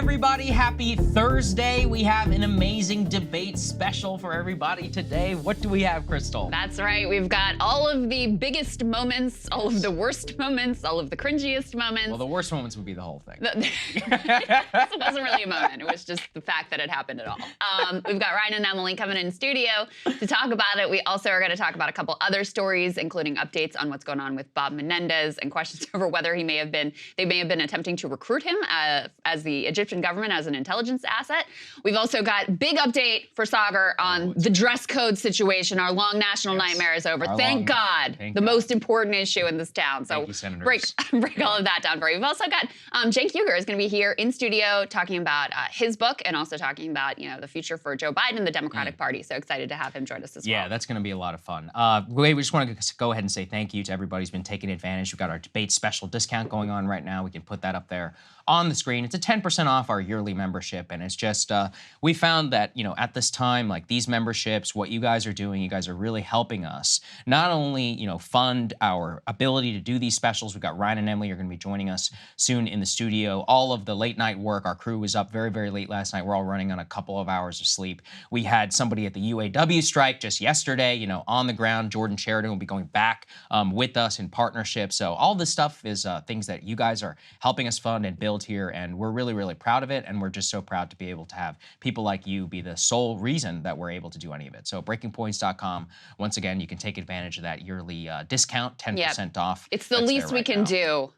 everybody. Happy Thursday. We have an amazing debate special for everybody today. What do we have, Krystal? That's right. We've got all of the biggest moments, all of the worst moments, all of the cringiest moments. Well, the worst moments would be the whole thing. This wasn't really a moment. It was just the fact that it happened at all. We've got Ryan and Emily coming in studio to talk about it. We also are going to talk about a couple other stories, including updates on what's going on with Bob Menendez and questions over whether they may have been attempting to recruit him as the Egyptian government as an intelligence asset. We've also got big update for Saagar on the dress code situation. Our long national nightmare is over. Thank God. The most important issue in this town. So break all of that down for you. We've also got Cenk Uygur is going to be here in studio talking about his book and also talking about the future for Joe Biden and the Democratic Party. So excited to have him join us as well. Yeah, that's going to be a lot of fun. We just want to go ahead and say thank you to everybody who's been taking advantage. We've got our debate special discount going on right now. We can put that up there on the screen. It's a 10% off our yearly membership, and it's just we found that at this time, like these memberships, what you guys are doing, you guys are really helping us not only fund our ability to do these specials. We've got Ryan and Emily are going to be joining us soon in the studio. All of the late night work, our crew was up very, very late last night. We're all running on a couple of hours of sleep. We had somebody at the UAW strike just yesterday, on the ground. Jordan Sheridan will be going back with us in partnership. So all this stuff is things that you guys are helping us fund and build here, and we're really, really proud of it, and we're just so proud to be able to have people like you be the sole reason that we're able to do any of it. So breakingpoints.com, once again, you can take advantage of that yearly discount, 10% off. It's the least we can do,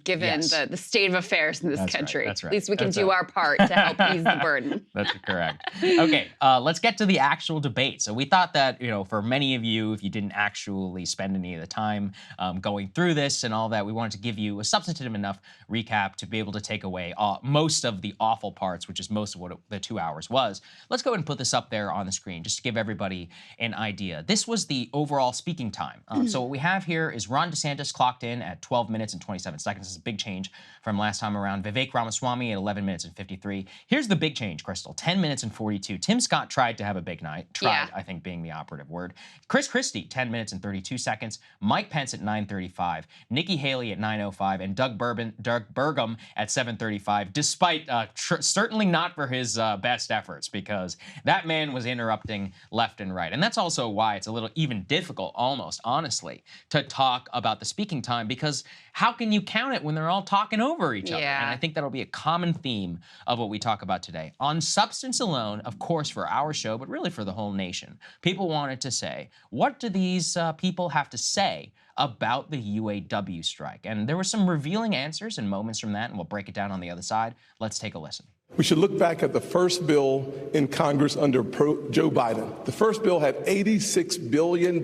given the state of affairs in this country. That's right. At least we can do our part to help ease the burden. That's correct. Okay, let's get to the actual debate. So we thought that, for many of you, if you didn't actually spend any of the time going through this and all that, we wanted to give you a substantive enough recap to be able to take away most of the awful parts, which is most of what the 2 hours was. Let's go ahead and put this up there on the screen just to give everybody an idea. This was the overall speaking time. So what we have here is Ron DeSantis clocked in at 12 minutes and 27 seconds. This is a big change from last time around. Vivek Ramaswamy at 11 minutes and 53. Here's the big change, Krystal, 10 minutes and 42. Tim Scott tried to have a big night. I think, being the operative word. Chris Christie, 10 minutes and 32 seconds. Mike Pence at 9:35. Nikki Haley at 9:05. And Doug Burgum at 7:35, despite certainly not for his best efforts, because that man was interrupting left and right. And that's also why it's a little even difficult, almost, honestly, to talk about the speaking time, because how can you count it when they're all talking over each other? And I think that'll be a common theme of what we talk about today. On substance alone, of course, for our show, but really for the whole nation, people wanted to say, what do these people have to say about the UAW strike? And there were some revealing answers and moments from that, and we'll break it down on the other side. Let's take a listen. We should look back at the first bill in Congress under Joe Biden. The first bill had $86 billion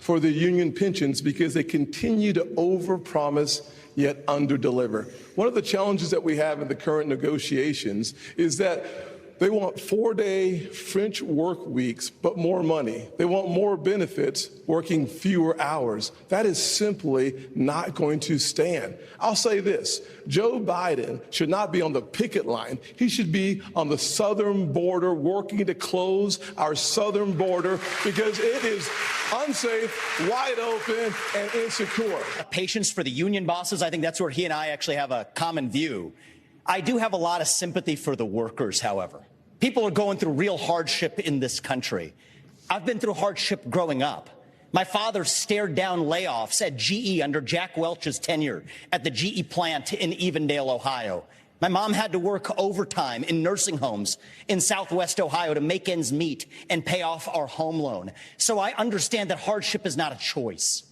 for the union pensions because they continue to overpromise yet underdeliver. One of the challenges that we have in the current negotiations is that they want 4-day French work weeks, but more money. They want more benefits, working fewer hours. That is simply not going to stand. I'll say this, Joe Biden should not be on the picket line. He should be on the southern border, working to close our southern border, because it is unsafe, wide open, and insecure. Patience for the union bosses, I think that's where he and I actually have a common view. I do have a lot of sympathy for the workers, however. People are going through real hardship in this country. I've been through hardship growing up. My father stared down layoffs at GE under Jack Welch's tenure at the GE plant in Evendale, Ohio. My mom had to work overtime in nursing homes in Southwest Ohio to make ends meet and pay off our home loan. So I understand that hardship is not a choice.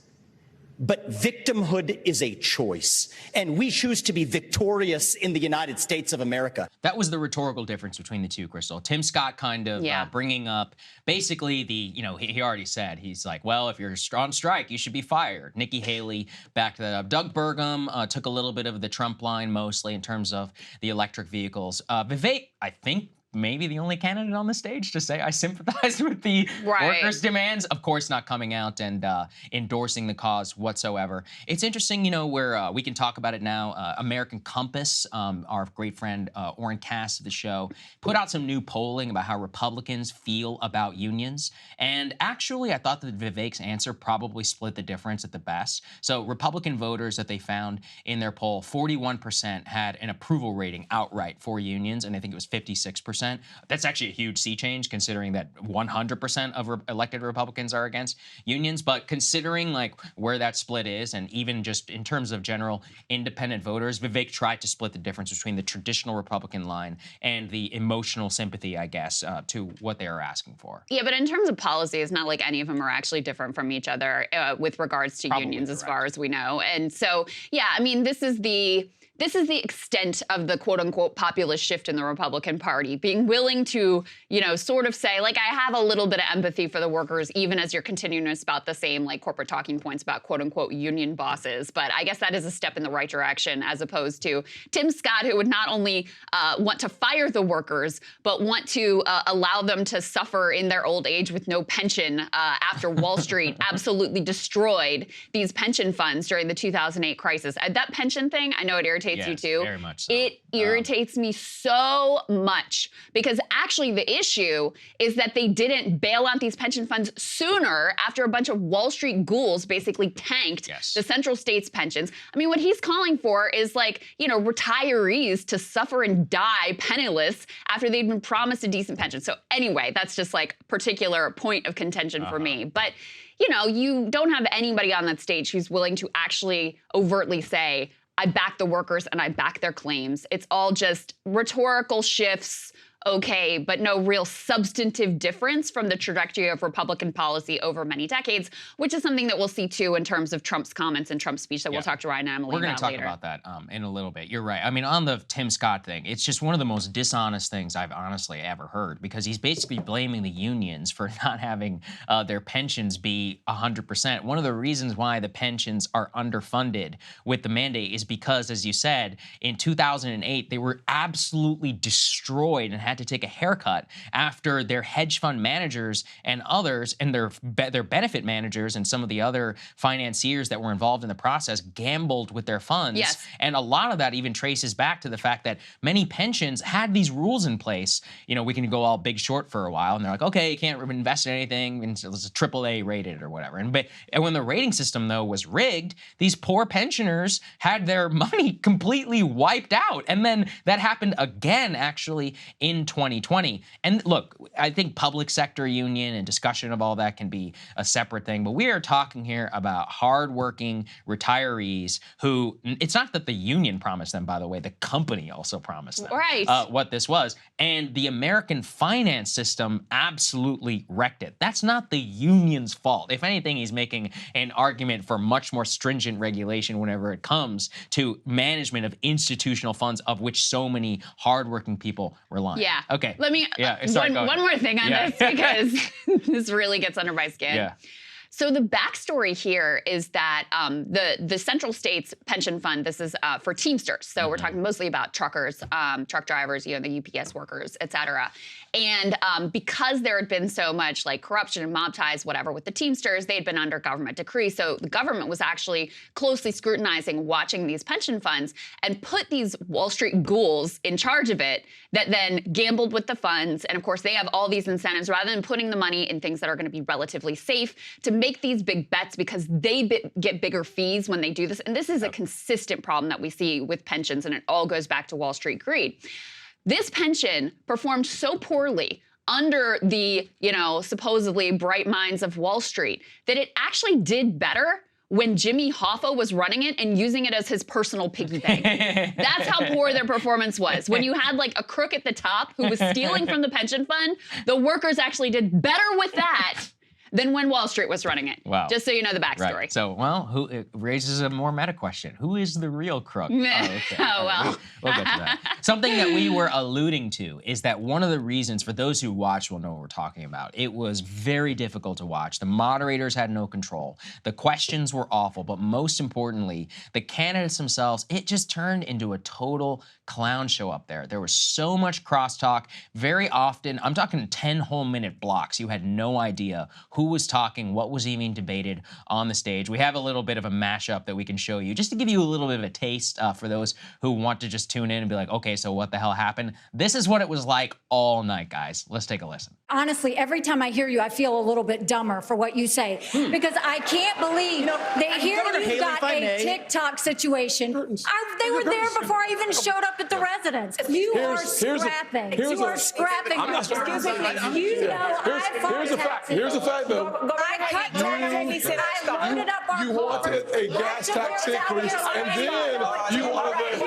But victimhood is a choice, and we choose to be victorious in the United States of America. That was the rhetorical difference between the two, Krystal. Tim Scott kind of bringing up basically he already said, he's like, well, if you're on strike, you should be fired. Nikki Haley backed that up. Doug Burgum took a little bit of the Trump line, mostly in terms of the electric vehicles. Vivek, I think, maybe the only candidate on the stage to say I sympathize with the Right. workers' demands. Of course, not coming out and endorsing the cause whatsoever. It's interesting, where we can talk about it now. American Compass, our great friend Oren Cass of the show, put out some new polling about how Republicans feel about unions. And actually, I thought that Vivek's answer probably split the difference at the best. So Republican voters that they found in their poll, 41% had an approval rating outright for unions, and I think it was 56%. That's actually a huge sea change considering that 100% of elected Republicans are against unions. But considering like where that split is, and even just in terms of general independent voters, Vivek tried to split the difference between the traditional Republican line and the emotional sympathy, I guess, to what they are asking for. Yeah, but in terms of policy, it's not like any of them are actually different from each other with regards to Probably unions, correct. as far as we know. And so, yeah, I mean, this is the extent of the quote unquote populist shift in the Republican Party, being willing to, sort of say, like, I have a little bit of empathy for the workers, even as you're continuing to spout the same, like, corporate talking points about quote unquote union bosses. But I guess that is a step in the right direction, as opposed to Tim Scott, who would not only want to fire the workers, but want to allow them to suffer in their old age with no pension after Wall Street absolutely destroyed these pension funds during the 2008 crisis. That pension thing, I know it irritates you Yes, too. very much so. It irritates me so much because actually the issue is that they didn't bail out these pension funds sooner after a bunch of Wall Street ghouls basically tanked the central states' pensions. I mean, what he's calling for is like, retirees to suffer and die penniless after they'd been promised a decent pension. So anyway, that's just like a particular point of contention for me. But you don't have anybody on that stage who's willing to actually overtly say, I back the workers and I back their claims. It's all just rhetorical shifts, okay, but no real substantive difference from the trajectory of Republican policy over many decades, which is something that we'll see too in terms of Trump's comments and Trump's speech that we'll talk to Ryan and Emily We're going about to talk later. about that in a little bit. You're right. I mean, on the Tim Scott thing, it's just one of the most dishonest things I've honestly ever heard, because he's basically blaming the unions for not having their pensions be 100%. One of the reasons why the pensions are underfunded with the mandate is because, as you said, in 2008, they were absolutely destroyed and had to take a haircut after their hedge fund managers and others and their benefit managers and some of the other financiers that were involved in the process gambled with their funds. Yes. And a lot of that even traces back to the fact that many pensions had these rules in place. We can go all big short for a while, and they're like, okay, you can't invest in anything, and so it's AAA rated or whatever. And when the rating system, though, was rigged, these poor pensioners had their money completely wiped out. And then that happened again, actually, in 2020. And look, I think public sector union and discussion of all that can be a separate thing, but we are talking here about hardworking retirees who, it's not that the union promised them, by the way, the company also promised them what this was. And the American finance system absolutely wrecked it. That's not the union's fault. If anything, he's making an argument for much more stringent regulation whenever it comes to management of institutional funds, of which so many hardworking people rely on. Yeah. Okay. Let me, one more thing on this, because this really gets under my skin. Yeah. So the backstory here is that the Central States Pension Fund, this is for Teamsters. So we're talking mostly about truckers, truck drivers, the UPS workers, et cetera. And because there had been so much like corruption and mob ties, whatever, with the Teamsters, they had been under government decree. So the government was actually closely scrutinizing, watching these pension funds, and put these Wall Street ghouls in charge of it that then gambled with the funds. And of course, they have all these incentives rather than putting the money in things that are going to be relatively safe to make these big bets, because they get bigger fees when they do this. And this is a consistent problem that we see with pensions, and it all goes back to Wall Street greed. This pension performed so poorly under the, supposedly bright minds of Wall Street that it actually did better when Jimmy Hoffa was running it and using it as his personal piggy bank. That's how poor their performance was. When you had like a crook at the top who was stealing from the pension fund, the workers actually did better with that than when Wall Street was running it. Wow. Just so you know the backstory. Right. So, well, it raises a more meta question. Who is the real crook? Okay. Oh, well. We'll get to that. Something that we were alluding to is that one of the reasons, for those who watch will know what we're talking about, it was very difficult to watch. The moderators had no control. The questions were awful, but most importantly, the candidates themselves, it just turned into a total clown show up there. There was so much crosstalk. Very often, I'm talking 10 whole minute blocks. You had no idea who was talking, what was even debated on the stage. We have a little bit of a mashup that we can show you just to give you a little bit of a taste for those who want to just tune in and be like, okay, so what the hell happened? This is what it was like all night, guys. Let's take a listen. Honestly, every time I hear you, I feel a little bit dumber for what you say because I can't believe that here you've got a TikTok situation. They were there before I even showed up at the residence. You are scrapping. You are scrapping. You know I fought taxes. Here's a fact, though. I cut taxes. I loaded up our You wanted a gas tax increase, and then you wanted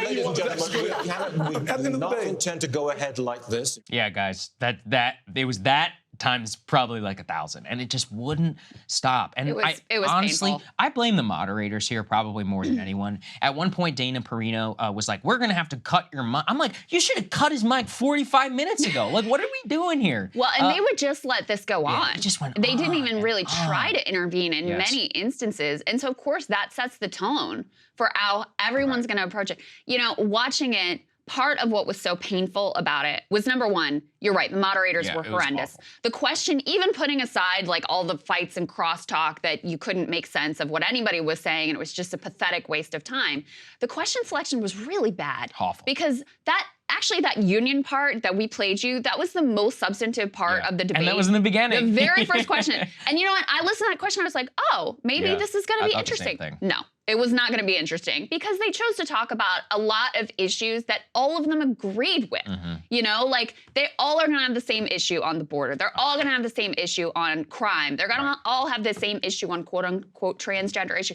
Ladies and gentlemen, we do not intend to go ahead like this. Yeah, guys, it was that times probably like 1,000, and it just wouldn't stop. And it was honestly, painful. I blame the moderators here probably more than anyone. At one point, Dana Perino was like, "We're gonna have to cut your mic." I'm like, "You should have cut his mic 45 minutes ago. Like, what are we doing here?" Well, and they would just let this go on. It just went They didn't on even and really on. try to intervene in many instances. And so, of course, that sets the tone for how everyone's going to approach it. You know, watching it, part of what was so painful about it was, number one, you're right, the moderators were it was horrendous. awful. The question, even putting aside like all the fights and crosstalk that you couldn't make sense of what anybody was saying, and it was just a pathetic waste of time, the question selection was really bad. Awful. Because that union part that we played you, that was the most substantive part of the debate. And that was in the beginning. The very first question. And you know what? I listened to that question, I was like, oh, maybe this is going to be interesting. No, it was not going to be interesting because they chose to talk about a lot of issues that all of them agreed with. You know, like they all are going to have the same issue on the border. They're all going to have the same issue on crime. They're going to all have the same issue on quote unquote transgender issue.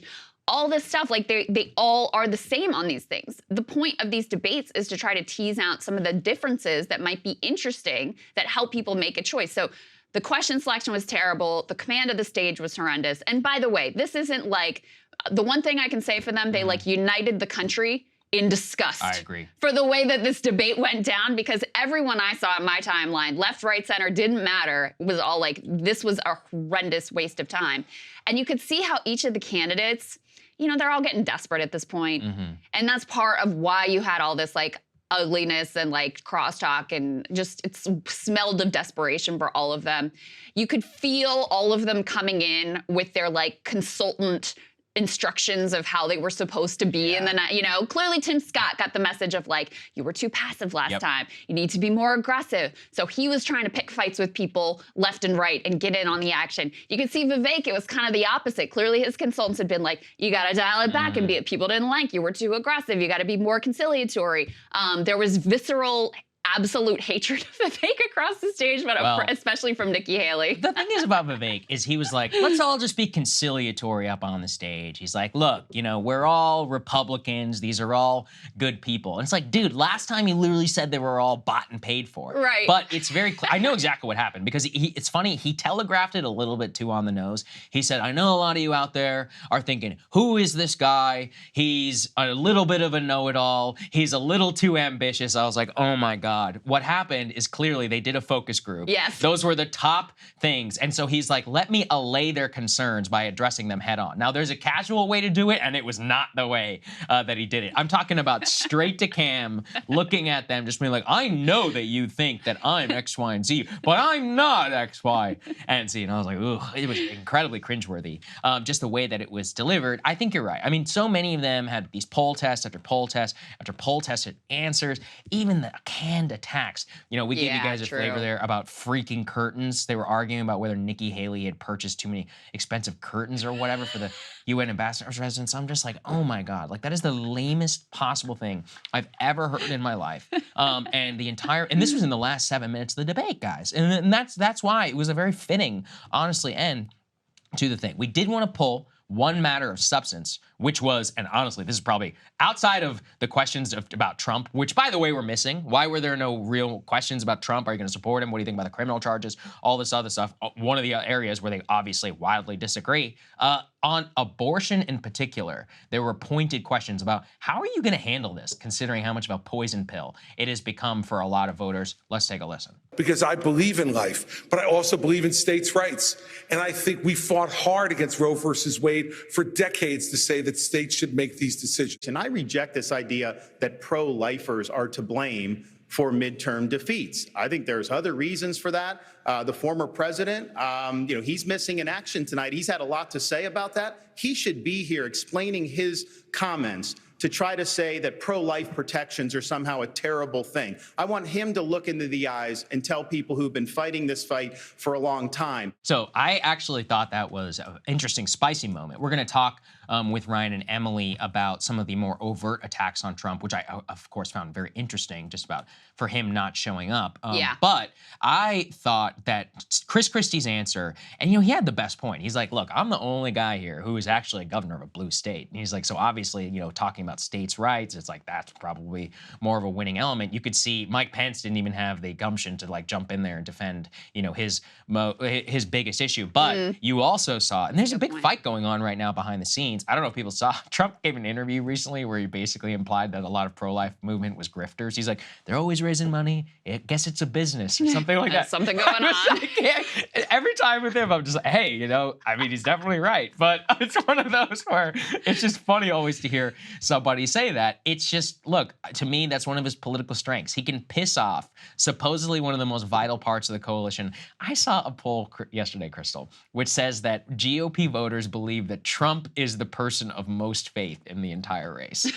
All this stuff, like they all are the same on these things. The point of these debates is to try to tease out some of the differences that might be interesting that help people make a choice. So the question selection was terrible. The command of the stage was horrendous. And by the way, this isn't like, the one thing I can say for them, they like united the country in disgust. I agree. For the way that this debate went down, because everyone I saw in my timeline, left, right, center, didn't matter. It was all like, this was a horrendous waste of time. And you could see how each of the candidates, you know, they're all getting desperate at this point. And that's part of why you had all this like ugliness and like crosstalk and just it smelled of desperation for all of them. You could feel all of them coming in with their like consultant instructions of how they were supposed to be. And then, you know, clearly Tim Scott got the message of like, you were too passive last time. You need to be more aggressive. So he was trying to pick fights with people left and right and get in on the action. You could see Vivek, it was kind of the opposite. Clearly his consultants had been like, you got to dial it back and be, people didn't like you were too aggressive. You got to be more conciliatory. There was visceral absolute hatred of Vivek across the stage, but especially from Nikki Haley. The thing is about Vivek is he was like, let's all just be conciliatory up on the stage. He's like, look, you know, we're all Republicans. These are all good people. And it's like, dude, last time he literally said they were all bought and paid for. Right. But it's very clear. I know exactly what happened because it's funny. He telegraphed it a little bit too on the nose. He said, I know a lot of you out there are thinking, who is this guy? He's a little bit of a know-it-all. He's a little too ambitious. I was like, oh my God. What happened is clearly they did a focus group. Yes. Those were the top things. And so he's like, let me allay their concerns by addressing them head on. Now, there's a casual way to do it, and it was not the way that he did it. I'm talking about straight to cam, looking at them, just being like, I know that you think that I'm X, Y, and Z, but I'm not X, Y, and Z. And I was like, ooh, it was incredibly cringeworthy. Just the way that it was delivered. I think you're right. I mean, so many of them had these poll tests after poll test after poll tested answers, even the canned attacks. You know, we gave you guys a flavor there about freaking curtains. They were arguing about whether Nikki Haley had purchased too many expensive curtains or whatever for the UN ambassador's residence. I'm just like, oh my God, like that is the lamest possible thing I've ever heard in my life. And this was in the last 7 minutes of the debate, guys. And that's why it was a very fitting, honestly, end to the thing. We did want to pull one matter of substance, which was, and honestly, this is probably outside of the questions about Trump, which, by the way, we're missing. Why were there no real questions about Trump? Are you going to support him? What do you think about the criminal charges? All this other stuff. One of the areas where they obviously wildly disagree. On abortion in particular, there were pointed questions about how are you going to handle this, considering how much of a poison pill it has become for a lot of voters. Let's take a listen. Because I believe in life, but I also believe in states' rights. And I think we fought hard against Roe versus Wade for decades to say that states should make these decisions. And I reject this idea that pro-lifers are to blame for midterm defeats. I think there's other reasons for that. The former president, he's missing in action tonight. He's had a lot to say about that. He should be here explaining his comments to try to say that pro-life protections are somehow a terrible thing. I want him to look into the eyes and tell people who've been fighting this fight for a long time. So I actually thought that was an interesting, spicy moment. We're going to talk with Ryan and Emily about some of the more overt attacks on Trump, which I, of course, found very interesting, just about for him not showing up. But I thought that Chris Christie's answer, and he had the best point. He's like, look, I'm the only guy here who is actually a governor of a blue state. And he's like, so obviously, talking about states' rights, it's like that's probably more of a winning element. You could see Mike Pence didn't even have the gumption to like jump in there and defend, his biggest issue. But you also saw, and there's a big fight going on right now behind the scenes. I don't know if people saw, Trump gave an interview recently where he basically implied that a lot of pro-life movement was grifters. He's like, they're always raising money. I guess it's a business or something like that. Something going on. Every time with him, I'm just like, hey, he's definitely right. But it's one of those where it's just funny always to hear somebody say that. It's just, look, to me, that's one of his political strengths. He can piss off supposedly one of the most vital parts of the coalition. I saw a poll yesterday, Krystal, which says that GOP voters believe that Trump is the person of most faith in the entire race.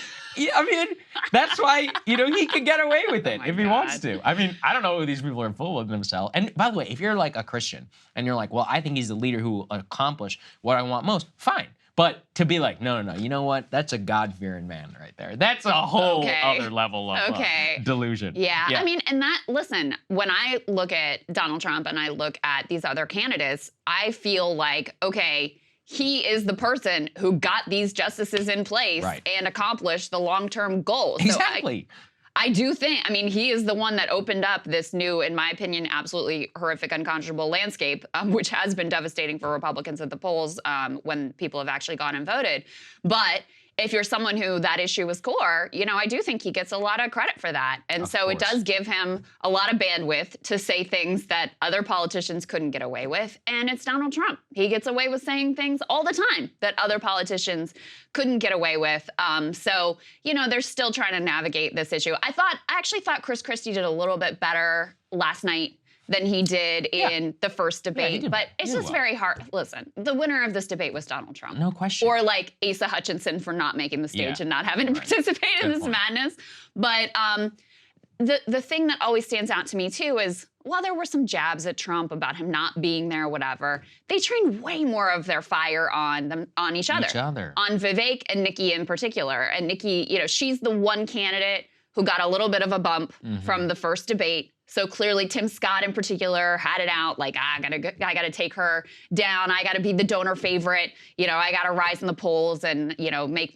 That's why, he can get away with it if he wants to. I don't know who these people are full of themselves. And by the way, if you're like a Christian and you're like, well, I think he's the leader who will accomplish what I want most, fine. But to be like, no, you know what? That's a God-fearing man right there. That's a whole other level of delusion. Yeah. Listen, when I look at Donald Trump and I look at these other candidates, I feel like, okay, he is the person who got these justices in place and accomplished the long-term goals. Exactly. So I do think, he is the one that opened up this new, in my opinion, absolutely horrific, unconscionable landscape, which has been devastating for Republicans at the polls when people have actually gone and voted. But if you're someone who that issue was core, I do think he gets a lot of credit for that. And so it does give him a lot of bandwidth to say things that other politicians couldn't get away with. And it's Donald Trump. He gets away with saying things all the time that other politicians couldn't get away with. They're still trying to navigate this issue. I actually thought Chris Christie did a little bit better last night than he did in the first debate. But it's just very hard. Listen, the winner of this debate was Donald Trump. No question. Or like Asa Hutchinson for not making the stage and not having to participate in this madness. But the thing that always stands out to me too is, while there were some jabs at Trump about him not being there, whatever, they trained way more of their fire on each other. On Vivek and Nikki in particular. And Nikki, she's the one candidate who got a little bit of a bump from the first debate. So clearly Tim Scott in particular had it out like, I gotta take her down. I gotta be the donor favorite. I gotta rise in the polls and,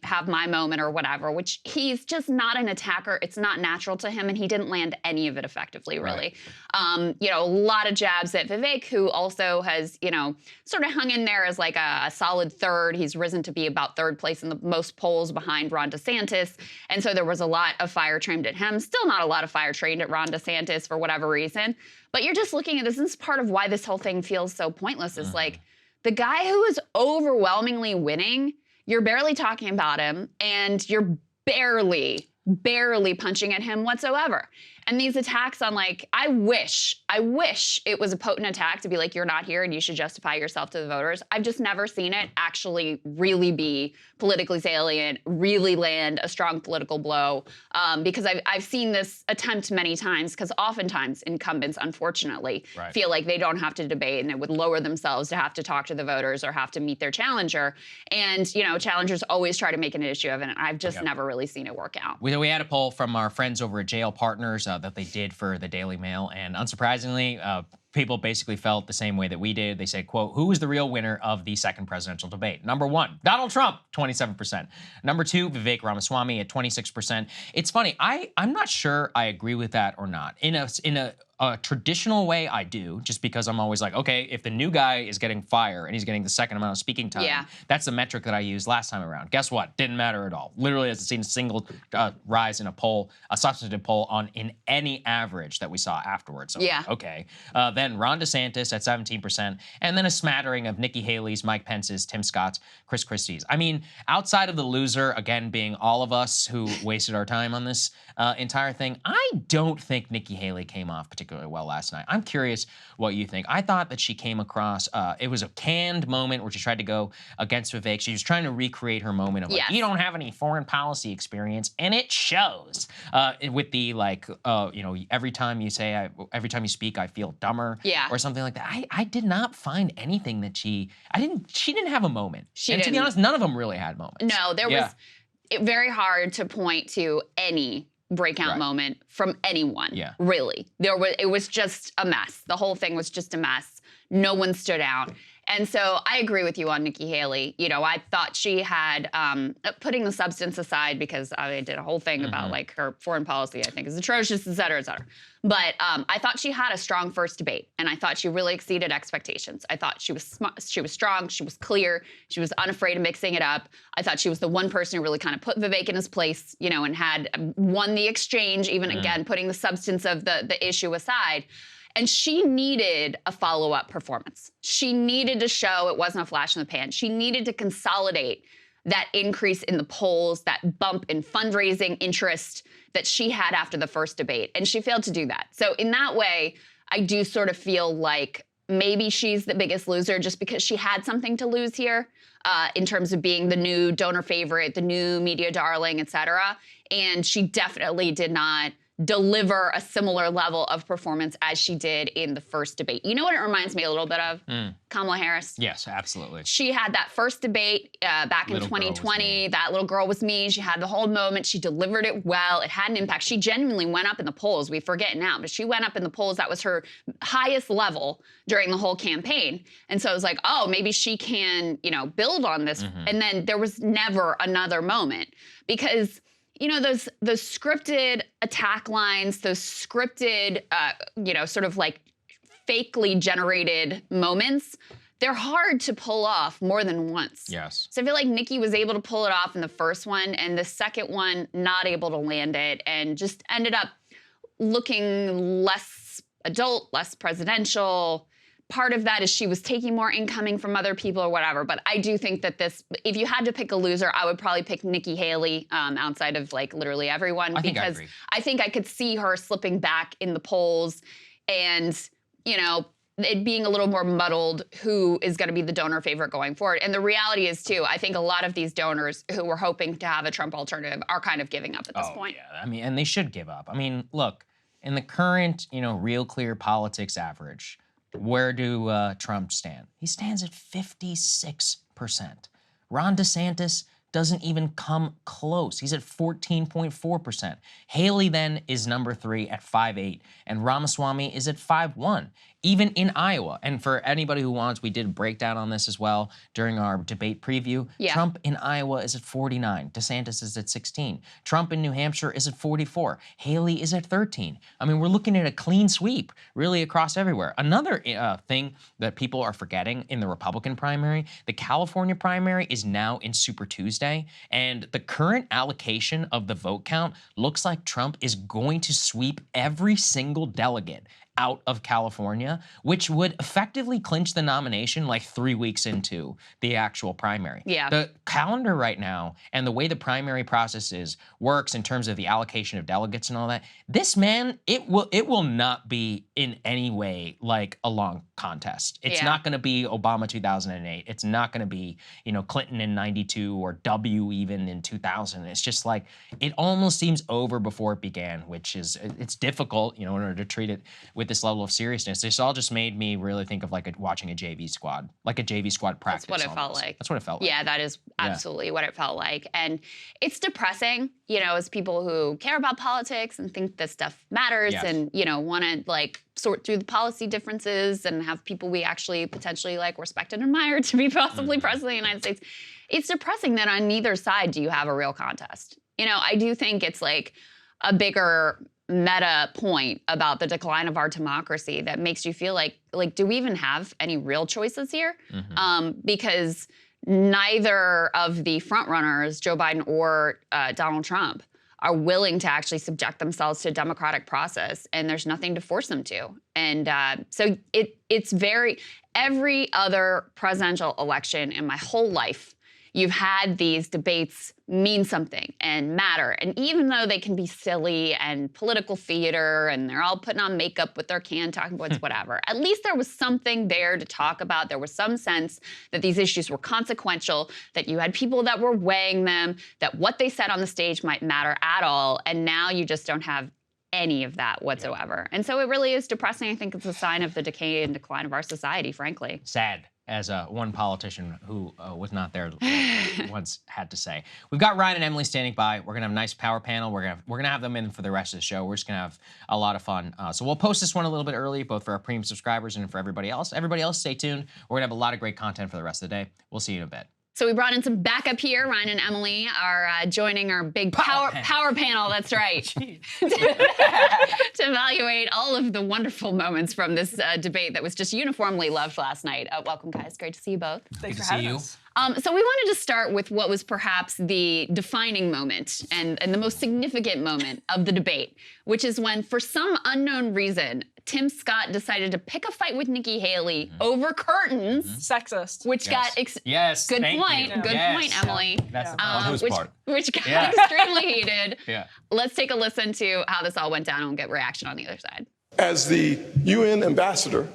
have my moment or whatever, which he's just not an attacker. It's not natural to him. And he didn't land any of it effectively, really. A lot of jabs at Vivek, who also has, sort of hung in there as like a solid third. He's risen to be about third place in the most polls behind Ron DeSantis. And so there was a lot of fire trained at him. Still not a lot of fire trained at Ron DeSantis for whatever reason. But you're just looking at this. This is part of why this whole thing feels so pointless. Is like the guy who is overwhelmingly winning, you're barely talking about him and you're barely punching at him whatsoever. And these attacks on like, I wish it was a potent attack to be like, you're not here and you should justify yourself to the voters. I've just never seen it actually really be politically salient, really land a strong political blow. Because I've seen this attempt many times, because oftentimes incumbents, unfortunately, feel like they don't have to debate and it would lower themselves to have to talk to the voters or have to meet their challenger. And, challengers always try to make an issue of it. And I've just never really seen it work out. We had a poll from our friends over at Jail Partners that they did for the Daily Mail, and unsurprisingly, people basically felt the same way that we did. They said, quote, who is the real winner of the second presidential debate? Number one, Donald Trump, 27%. Number two, Vivek Ramaswamy at 26%. It's funny, I'm not sure I agree with that or not. In a traditional way, I do, just because I'm always like, okay, if the new guy is getting fire and he's getting the second amount of speaking time, that's the metric that I used last time around. Guess what? Didn't matter at all. Literally hasn't seen a single rise in a poll, a substantive poll in any average that we saw afterwards. So, okay. Then Ron DeSantis at 17%, and then a smattering of Nikki Haley's, Mike Pence's, Tim Scott's, Chris Christie's. I mean, outside of the loser, again, being all of us who wasted our time on this entire thing, I don't think Nikki Haley came off particularly well last night. I'm curious what you think. I thought that she came across, it was a canned moment where she tried to go against Vivek. She was trying to recreate her moment of like, you don't have any foreign policy experience, and it shows. With the like, you know, every time you speak, I feel dumber, or something like that. I did not find anything that she didn't have a moment. To be honest, none of them really had moments. No, there was very hard to point to any breakout moment from anyone. Really. It was just a mess. The whole thing was just a mess. No one stood out. And so I agree with you on Nikki Haley. You know, I thought she had, putting the substance aside, because I did a whole thing about like her foreign policy, I think is atrocious, et cetera, et cetera. But I thought she had a strong first debate, and I thought she really exceeded expectations. I thought she was strong, she was clear, she was unafraid of mixing it up. I thought she was the one person who really kind of put Vivek in his place, you know, and had won the exchange, even again, putting the substance of the issue aside. And she needed a follow-up performance. She needed to show it wasn't a flash in the pan. She needed to consolidate that increase in the polls, that bump in fundraising interest that she had after the first debate. And she failed to do that. So in that way, I do sort of feel like maybe she's the biggest loser just because she had something to lose here in terms of being the new donor favorite, the new media darling, et cetera. And she definitely did not deliver a similar level of performance as she did in the first debate. You know what it reminds me a little bit of? Kamala Harris. Yes, absolutely. She had that first debate back in 2020. That little girl was me. She had the whole moment. She delivered it well. It had an impact. She genuinely went up in the polls. We forget now, but she went up in the polls. That was her highest level during the whole campaign. And so I was like, oh, maybe she can, you know, build on this. And then there was never another moment because you know, those scripted attack lines, those scripted, you know, sort of like fakely generated moments, they're hard to pull off more than once. Yes. So I feel like Nikki was able to pull it off in the first one, and the second one not able to land it, and just ended up looking less adult, less presidential. Part of that is she was taking more incoming from other people or whatever. But I do think that this, if you had to pick a loser, I would probably pick Nikki Haley outside of like literally everyone. Because I think I could see her slipping back in the polls and, you know, it being a little more muddled who is going to be the donor favorite going forward. And the reality is, too, I think a lot of these donors who were hoping to have a Trump alternative are kind of giving up at this point. Yeah, I mean, and they should give up. I mean, look, in the current, you know, Real Clear Politics average, where do Trump stand? He stands at 56%. Ron DeSantis doesn't even come close. He's at 14.4%. Haley then is number 3 at 5.8, and Ramaswamy is at 5.1. Even in Iowa, and for anybody who wants, we did a breakdown on this as well during our debate preview. Trump in Iowa is at 49. DeSantis is at 16. Trump in New Hampshire is at 44. Haley is at 13. I mean, we're looking at a clean sweep really across everywhere. Another thing that people are forgetting in the Republican primary, the California primary is now in Super Tuesday, and the current allocation of the vote count looks like Trump is going to sweep every single delegate out of California, which would effectively clinch the nomination like 3 weeks into the actual primary. The calendar right now and the way the primary process works in terms of the allocation of delegates and all that, this man, it will not be in any way like a long contest. It's not going to be Obama 2008. It's not going to be, you know, Clinton in 92 or W even in 2000. It's just like, it almost seems over before it began, which is, it's difficult, you know, in order to treat it with with this level of seriousness. This all just made me really think of like watching a JV squad, like a JV squad practice. That's what it felt almost. like. That's what it felt like. Yeah, that is absolutely what it felt like. And it's depressing, you know, as people who care about politics and think this stuff matters and, you know, want to like sort through the policy differences and have people we actually potentially like respect and admire to be possibly president of the United States. It's depressing that on neither side do you have a real contest. You know, I do think it's like a bigger meta point about the decline of our democracy that makes you feel like do we even have any real choices here? Because neither of the frontrunners, Joe Biden or Donald Trump, are willing to actually subject themselves to a democratic process, and there's nothing to force them to. And so it's every other presidential election in my whole life, you've had these debates mean something and matter. And even though they can be silly and political theater and they're all putting on makeup with their canned talking points, whatever, at least there was something there to talk about. There was some sense that these issues were consequential, that you had people that were weighing them, that what they said on the stage might matter at all. And now you just don't have any of that whatsoever. And so it really is depressing. I think it's a sign of the decay and decline of our society, frankly. Sad, as one politician who was not there once had to say. We've got Ryan and Emily standing by. We're gonna have a nice power panel. We're gonna have them in for the rest of the show. We're just gonna have a lot of fun. So we'll post this one a little bit early, both for our premium subscribers and for everybody else. Everybody else, stay tuned. We're gonna have a lot of great content for the rest of the day. We'll see you in a bit. So we brought in some backup here. Ryan and Emily are joining our big power panel, that's right, to evaluate all of the wonderful moments from this debate that was just uniformly loved last night. Welcome, guys. Great to see you both. Thanks for having us. So we wanted to start with what was perhaps the defining moment and the most significant moment of the debate, which is when, for some unknown reason, Tim Scott decided to pick a fight with Nikki Haley over curtains. Sexist. Which got good point. Good point, Emily. That's on whose part? Which got extremely heated. Let's take a listen to how this all went down and we'll get reaction on the other side. As the UN ambassador,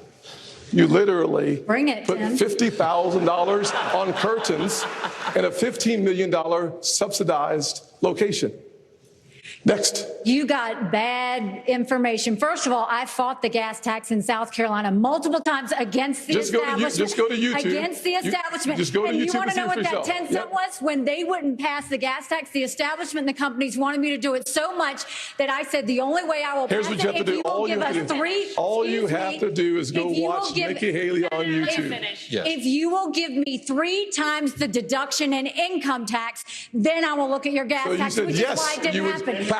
you literally put $50,000 on curtains in a $15 million subsidized location. Next. You got bad information. First of all, I fought the gas tax in South Carolina multiple times against the establishment. Just go to YouTube. Against the establishment. Just go to and YouTube you want to know what yourself. that 10 cent was? When they wouldn't pass the gas tax, the establishment and the companies wanted me to do it so much that I said the only way I will pass it if you will give us all you have to do is go watch Nikki Haley on YouTube. If you will give me 3 times the deduction in income tax, then I will look at your gas tax, which is why it didn't happen.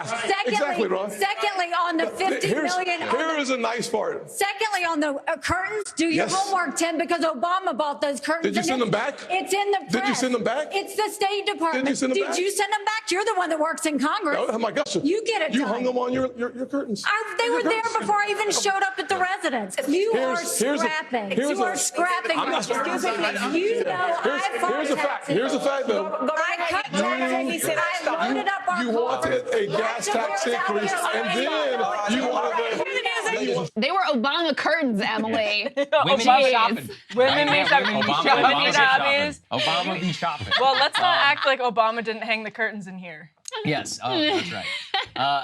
Exactly, Ron. Secondly, on the $50 million. Here is a nice part. Secondly, on the curtains, do your homework, Tim, because Obama bought those curtains. Did you send them back? It's in the press. Did you send them back? It's the State Department. Did you send them back? Did you send them back? You're the one that works in Congress. Oh my gosh. You get it. You hung them on your curtains. They were there before I even showed up at the residence. You are scrapping. You are scrapping. I'm not scrapping. You know I fought taxes. Here's a fact, though. I cut taxes. I loaded up our You wanted a gas tax increase, and then you wanted They were Obama curtains, Emily. Women be shopping. Women be shopping. Obama be shopping. Well, let's not act like Obama didn't hang the curtains in here. Yes, that's right.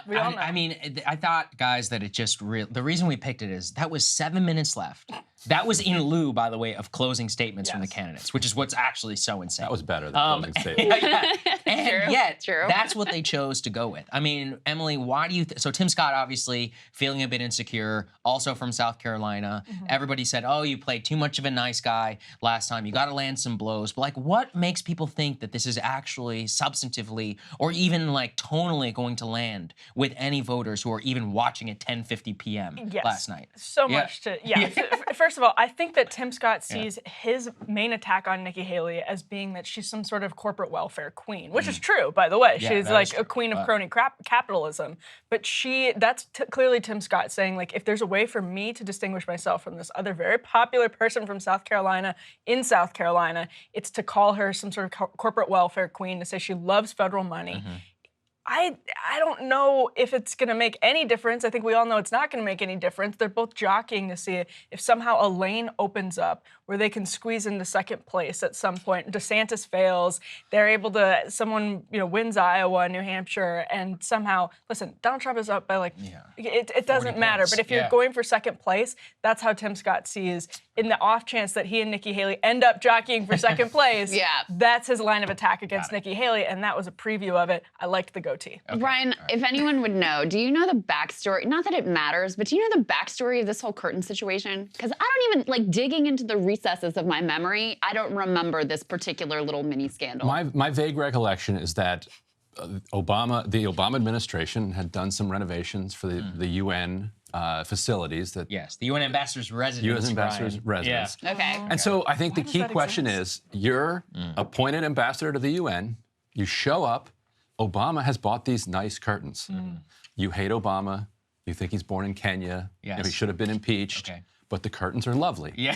We all know. I mean, I thought, guys, that it just the reason we picked it is that was 7 minutes left. That was in lieu, by the way, of closing statements from the candidates, which is what's actually so insane. That was better than closing statements. And yet, that's what they chose to go with. I mean, Emily, why do you so Tim Scott, obviously, feeling a bit insecure, also from South Carolina. Everybody said, oh, you played too much of a nice guy last time. You got to land some blows. But, like, what makes people think that this is actually substantively or even, like, tonally going to land with any voters who are even watching at 10:50 p.m. last night? So much to, First of all, I think that Tim Scott sees his main attack on Nikki Haley as being that she's some sort of corporate welfare queen, which is true, by the way. She's like a queen of crony capitalism. But that's clearly Tim Scott saying, like, if there's a way for me to distinguish myself from this other very popular person from South Carolina in South Carolina, it's to call her some sort of corporate welfare queen, to say she loves federal money. I don't know if it's going to make any difference. I think we all know it's not going to make any difference. They're both jockeying to see if somehow a lane opens up where they can squeeze into second place at some point. DeSantis fails. They're able to, someone wins Iowa, New Hampshire, and somehow, listen, Donald Trump is up by it doesn't matter. Points. But if you're going for second place, that's how Tim Scott sees, in the off chance that he and Nikki Haley end up jockeying for second place, that's his line of attack against Nikki Haley, and that was a preview of it. I liked the goatee. Okay. Ryan, if anyone would know, do you know the backstory? Not that it matters, but do you know the backstory of this whole curtain situation? Because I don't even, digging into the recesses of my memory, I don't remember this particular little mini scandal. My vague recollection is that the Obama administration had done some renovations for the UN facilities. The UN ambassador's residence. UN ambassador's residence. Yeah. Okay. And so I think the key question is, you're appointed ambassador to the UN, you show up, Obama has bought these nice curtains. You hate Obama, you think he's born in Kenya, he should have been impeached. Okay. But the curtains are lovely. Yeah.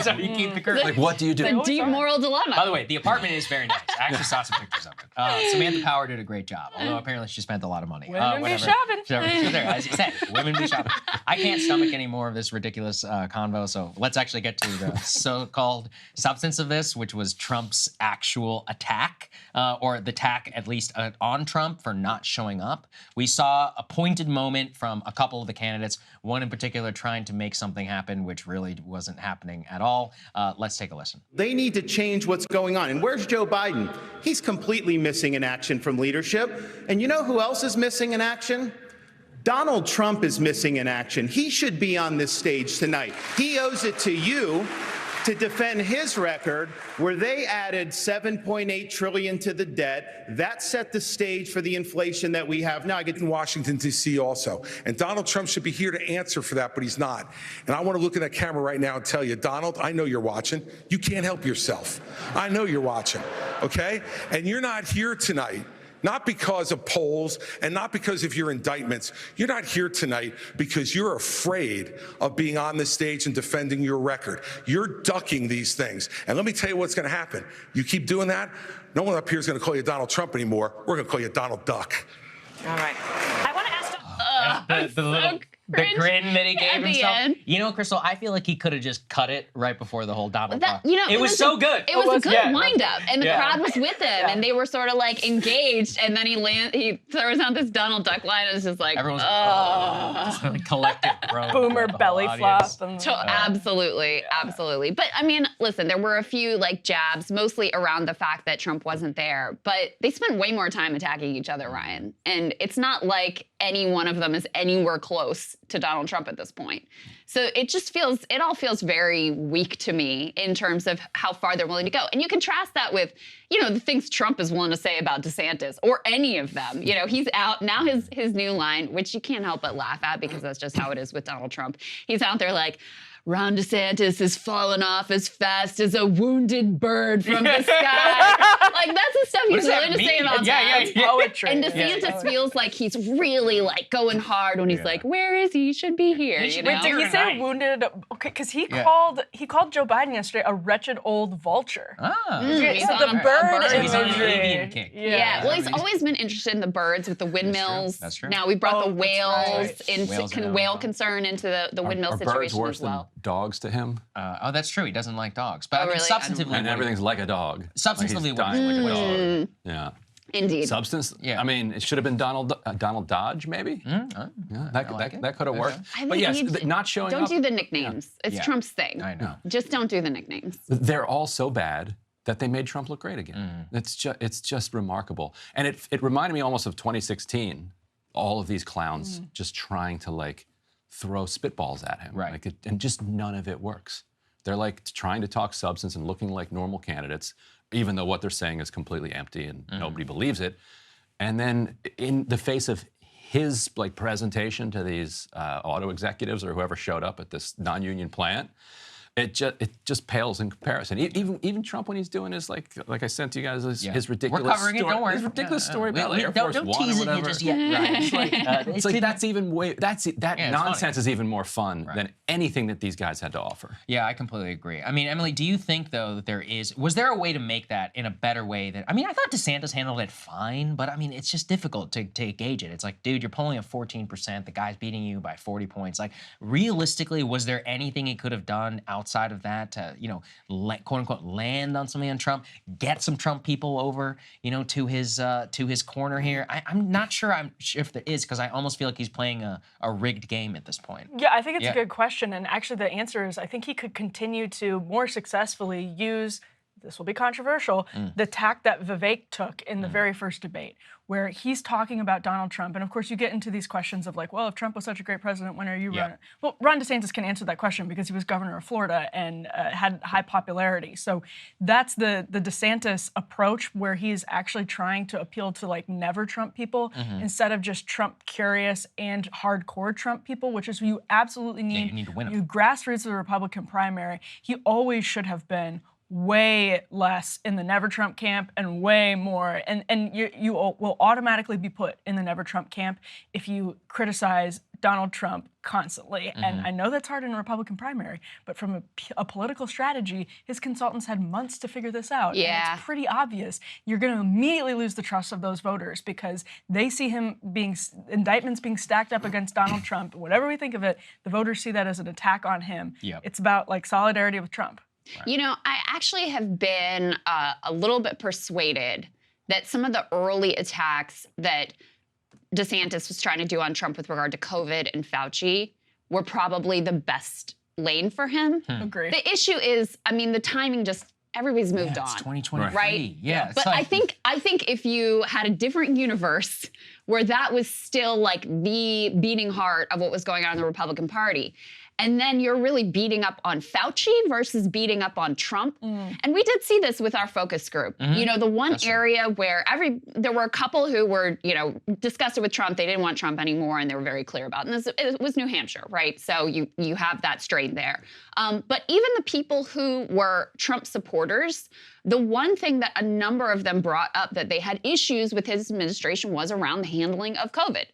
So you keep the curtains. What do you do? The deep moral dilemma. By the way, the apartment is very nice. I actually saw some pictures of it. Samantha Power did a great job, although apparently she spent a lot of money. Women be shopping. As you said, women be shopping. I can't stomach any more of this ridiculous convo, so let's actually get to the so-called substance of this, which was Trump's actual attack, or the attack at least on Trump for not showing up. We saw a pointed moment from a couple of the candidates, one in particular trying to make something happen, which really wasn't happening at all. Let's take a listen. They need to change what's going on. And where's Joe Biden? He's completely missing in action from leadership. And you know who else is missing in action? Donald Trump is missing in action. He should be on this stage tonight. He owes it to you to defend his record, where they added $7.8 trillion to the debt. That set the stage for the inflation that we have now. I get in Washington, D.C. also. And Donald Trump should be here to answer for that, but he's not. And I want to look at that camera right now and tell you, Donald, I know you're watching. You can't help yourself. I know you're watching, okay? And you're not here tonight, not because of polls and not because of your indictments. You're not here tonight because you're afraid of being on the stage and defending your record. You're ducking these things. And let me tell you what's going to happen. You keep doing that, no one up here is going to call you Donald Trump anymore. We're going to call you Donald Duck. All right. I want to ask the grin that he gave himself. End. You know, Krystal, I feel like he could have just cut it right before the whole Donald Duck. It was so good. It was a good wind-up, and the crowd was with him, and they were sort of engaged, and then he throws out this Donald Duck line, and it's just like, everyone's collective groan. Boomer belly flop. Absolutely. But I mean, listen, there were a few jabs, mostly around the fact that Trump wasn't there, but they spent way more time attacking each other, Ryan, and it's not like any one of them is anywhere close to Donald Trump at this point. So it all feels very weak to me in terms of how far they're willing to go. And you contrast that with, the things Trump is willing to say about DeSantis or any of them. He's out now, his new line, which you can't help but laugh at because that's just how it is with Donald Trump. He's out there Ron DeSantis has fallen off as fast as a wounded bird from the sky. That's the stuff he's willing to say about that. Poetry. And DeSantis feels like he's really going hard when he's where is he? He should be here. Wait, did he say wounded? Okay, because he called Joe Biden yesterday a wretched old vulture. He's the on bird He's on an imagery. avian kick. Yeah. Well, he's always been interested in the birds with the windmills. That's true. Now we brought the whales Whales whale concern into the windmill situation worse as well. than dogs to him? That's true. He doesn't like dogs. But really? Substantively, and everything's like a dog. Substantively, like he's dying like a dog. Yeah. Indeed. Substance. Yeah. I mean, it should have been Donald Dodge, maybe. That could have worked. But yes, not showing up. Don't do the nicknames. It's Trump's thing. I know. Just don't do the nicknames. They're all so bad that they made Trump look great again. It's just remarkable. And it reminded me almost of 2016. All of these clowns just trying to throw spitballs at him. Right. And just none of it works. They're trying to talk substance and looking like normal candidates, even though what they're saying is completely empty and nobody believes it. And then in the face of his presentation to these auto executives or whoever showed up at this non-union plant, it just pales in comparison. Even Trump, when he's doing his like I sent to you guys his ridiculous We're covering story, it. Don't worry. His ridiculous story about Air don't Force One tease or it whatever. just yet. Right. It's like that's even way that nonsense funny. is even more fun than anything that these guys had to offer. Yeah, I completely agree. I mean, Emily, do you think though that was there a way to make that in a better way? I thought DeSantis handled it fine, but I mean, it's just difficult to gauge it. It's like, dude, you're polling at 14%. The guy's beating you by 40 points. Like, realistically, was there anything he could have done outside of that to, quote unquote, land on something on Trump, get some Trump people over, to his corner here? I'm not sure if there is, because I almost feel like he's playing a rigged game at this point. Yeah, I think it's a good question. And actually the answer is I think he could continue to more successfully use, this will be controversial, the tack that Vivek took in the very first debate, where he's talking about Donald Trump. And of course, you get into these questions of like, well, if Trump was such a great president, when are you running? Well, Ron DeSantis can answer that question because he was governor of Florida and had high popularity. So that's the DeSantis approach, where he's actually trying to appeal to like never Trump people instead of just Trump curious and hardcore Trump people, which is who you absolutely need. You need to win him. You grassroots of the Republican primary. He always should have been way less in the Never Trump camp and way more. And you will automatically be put in the Never Trump camp if you criticize Donald Trump constantly. And I know that's hard in a Republican primary, but from a political strategy, his consultants had months to figure this out. Yeah. And it's pretty obvious. You're going to immediately lose the trust of those voters because they see him indictments being stacked up against Donald Trump. Whatever we think of it, the voters see that as an attack on him. Yep. It's about like solidarity with Trump. Right. I actually have been a little bit persuaded that some of the early attacks that DeSantis was trying to do on Trump with regard to COVID and Fauci were probably the best lane for him. Agree. The issue is, the timing everybody's moved on. It's 2023. Right? Yeah. But I think if you had a different universe where that was still like the beating heart of what was going on in the Republican Party, and then you're really beating up on Fauci versus beating up on Trump. And we did see this with our focus group. The one area where there were a couple who were, disgusted with Trump. They didn't want Trump anymore, and they were very clear about it. And it was New Hampshire, right? So you have that strain there. But even the people who were Trump supporters, the one thing that a number of them brought up that they had issues with his administration was around the handling of COVID.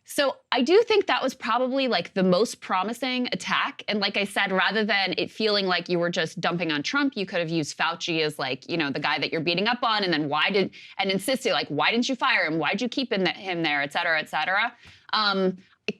So I do think that was probably like the most promising attack. And like I said, rather than it feeling like you were just dumping on Trump, you could have used Fauci as like, the guy that you're beating up on, and then insisted like, why didn't you fire him? Why'd you keep him there, et cetera, et cetera.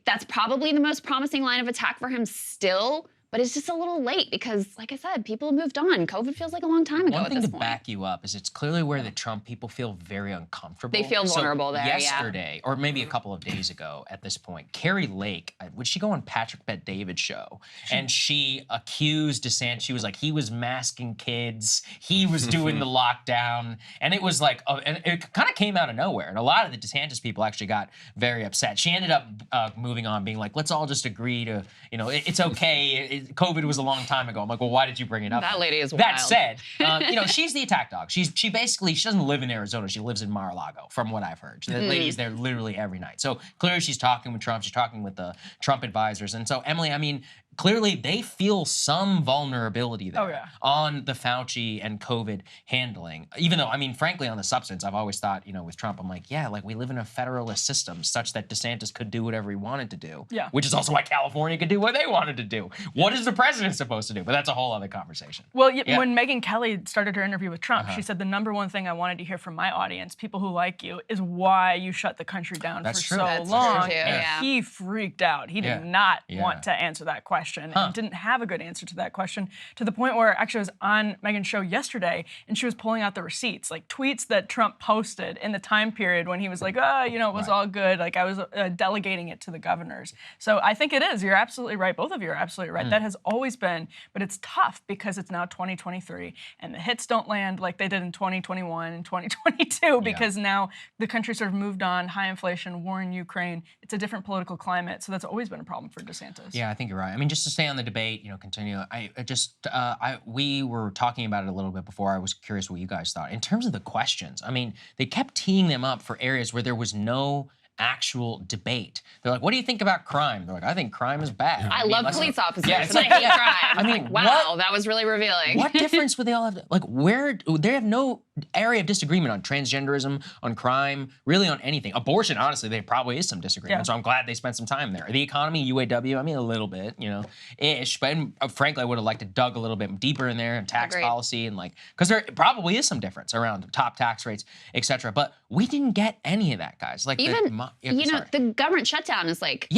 That's probably the most promising line of attack for him still. But it's just a little late because, like I said, people have moved on. COVID feels like a long time ago One at thing this to point. back you up is it's clearly where the Trump people feel very uncomfortable. They feel vulnerable there, yesterday, or maybe a couple of days ago at this point, Carrie Lake, would she go on Patrick Bet-David's show? And she accused DeSantis. She was like, he was masking kids. He was doing the lockdown. And it was like, and it kind of came out of nowhere. And a lot of the DeSantis people actually got very upset. She ended up moving on, being like, let's all just agree to, it's okay. COVID was a long time ago. I'm like, well, why did you bring it up? That lady is wild. That said, she's the attack dog. She doesn't live in Arizona. She lives in Mar-a-Lago, from what I've heard. The lady's there literally every night. So clearly she's talking with Trump. She's talking with the Trump advisors. And so, Emily, clearly they feel some vulnerability there on the Fauci and COVID handling. Even though, frankly, on the substance, I've always thought, with Trump, I'm like, we live in a federalist system such that DeSantis could do whatever he wanted to do. Yeah. Which is also why California could do what they wanted to do. What is the president supposed to do? But that's a whole other conversation. Well, when Megyn Kelly started her interview with Trump, she said the number one thing I wanted to hear from my audience, people who like you, is why you shut the country down for so long. True too, and he freaked out. He did not want to answer that question and didn't have a good answer to that question, to the point where actually I was on Megyn's show yesterday and she was pulling out the receipts, like tweets that Trump posted in the time period when he was like, it was all good. Like I was delegating it to the governors. So I think it is. You're absolutely right. Both of you are absolutely right. That has always been, but it's tough because it's now 2023 and the hits don't land like they did in 2021 and 2022 because now the country sort of moved on, high inflation, war in Ukraine. It's a different political climate. So that's always been a problem for DeSantis. Yeah, I think you're right. Just to stay on the debate, continue. We were talking about it a little bit before. I was curious what you guys thought. In terms of the questions, they kept teeing them up for areas where there was no actual debate. They're like, what do you think about crime? They're like, I think crime is bad. I love police officers. Yeah, it's and like, I hate crime. I mean, Like, wow, that was really revealing. What difference would they all have? Like, where they have no area of disagreement on transgenderism, on crime, really on anything. Abortion, honestly, there probably is some disagreement. So I'm glad they spent some time there. The economy, UAW, I mean, a little bit, ish. But frankly, I would have liked to dug a little bit deeper in there and tax policy and because there probably is some difference around top tax rates, etc. But we didn't get any of that, guys. Like even the government shutdown is like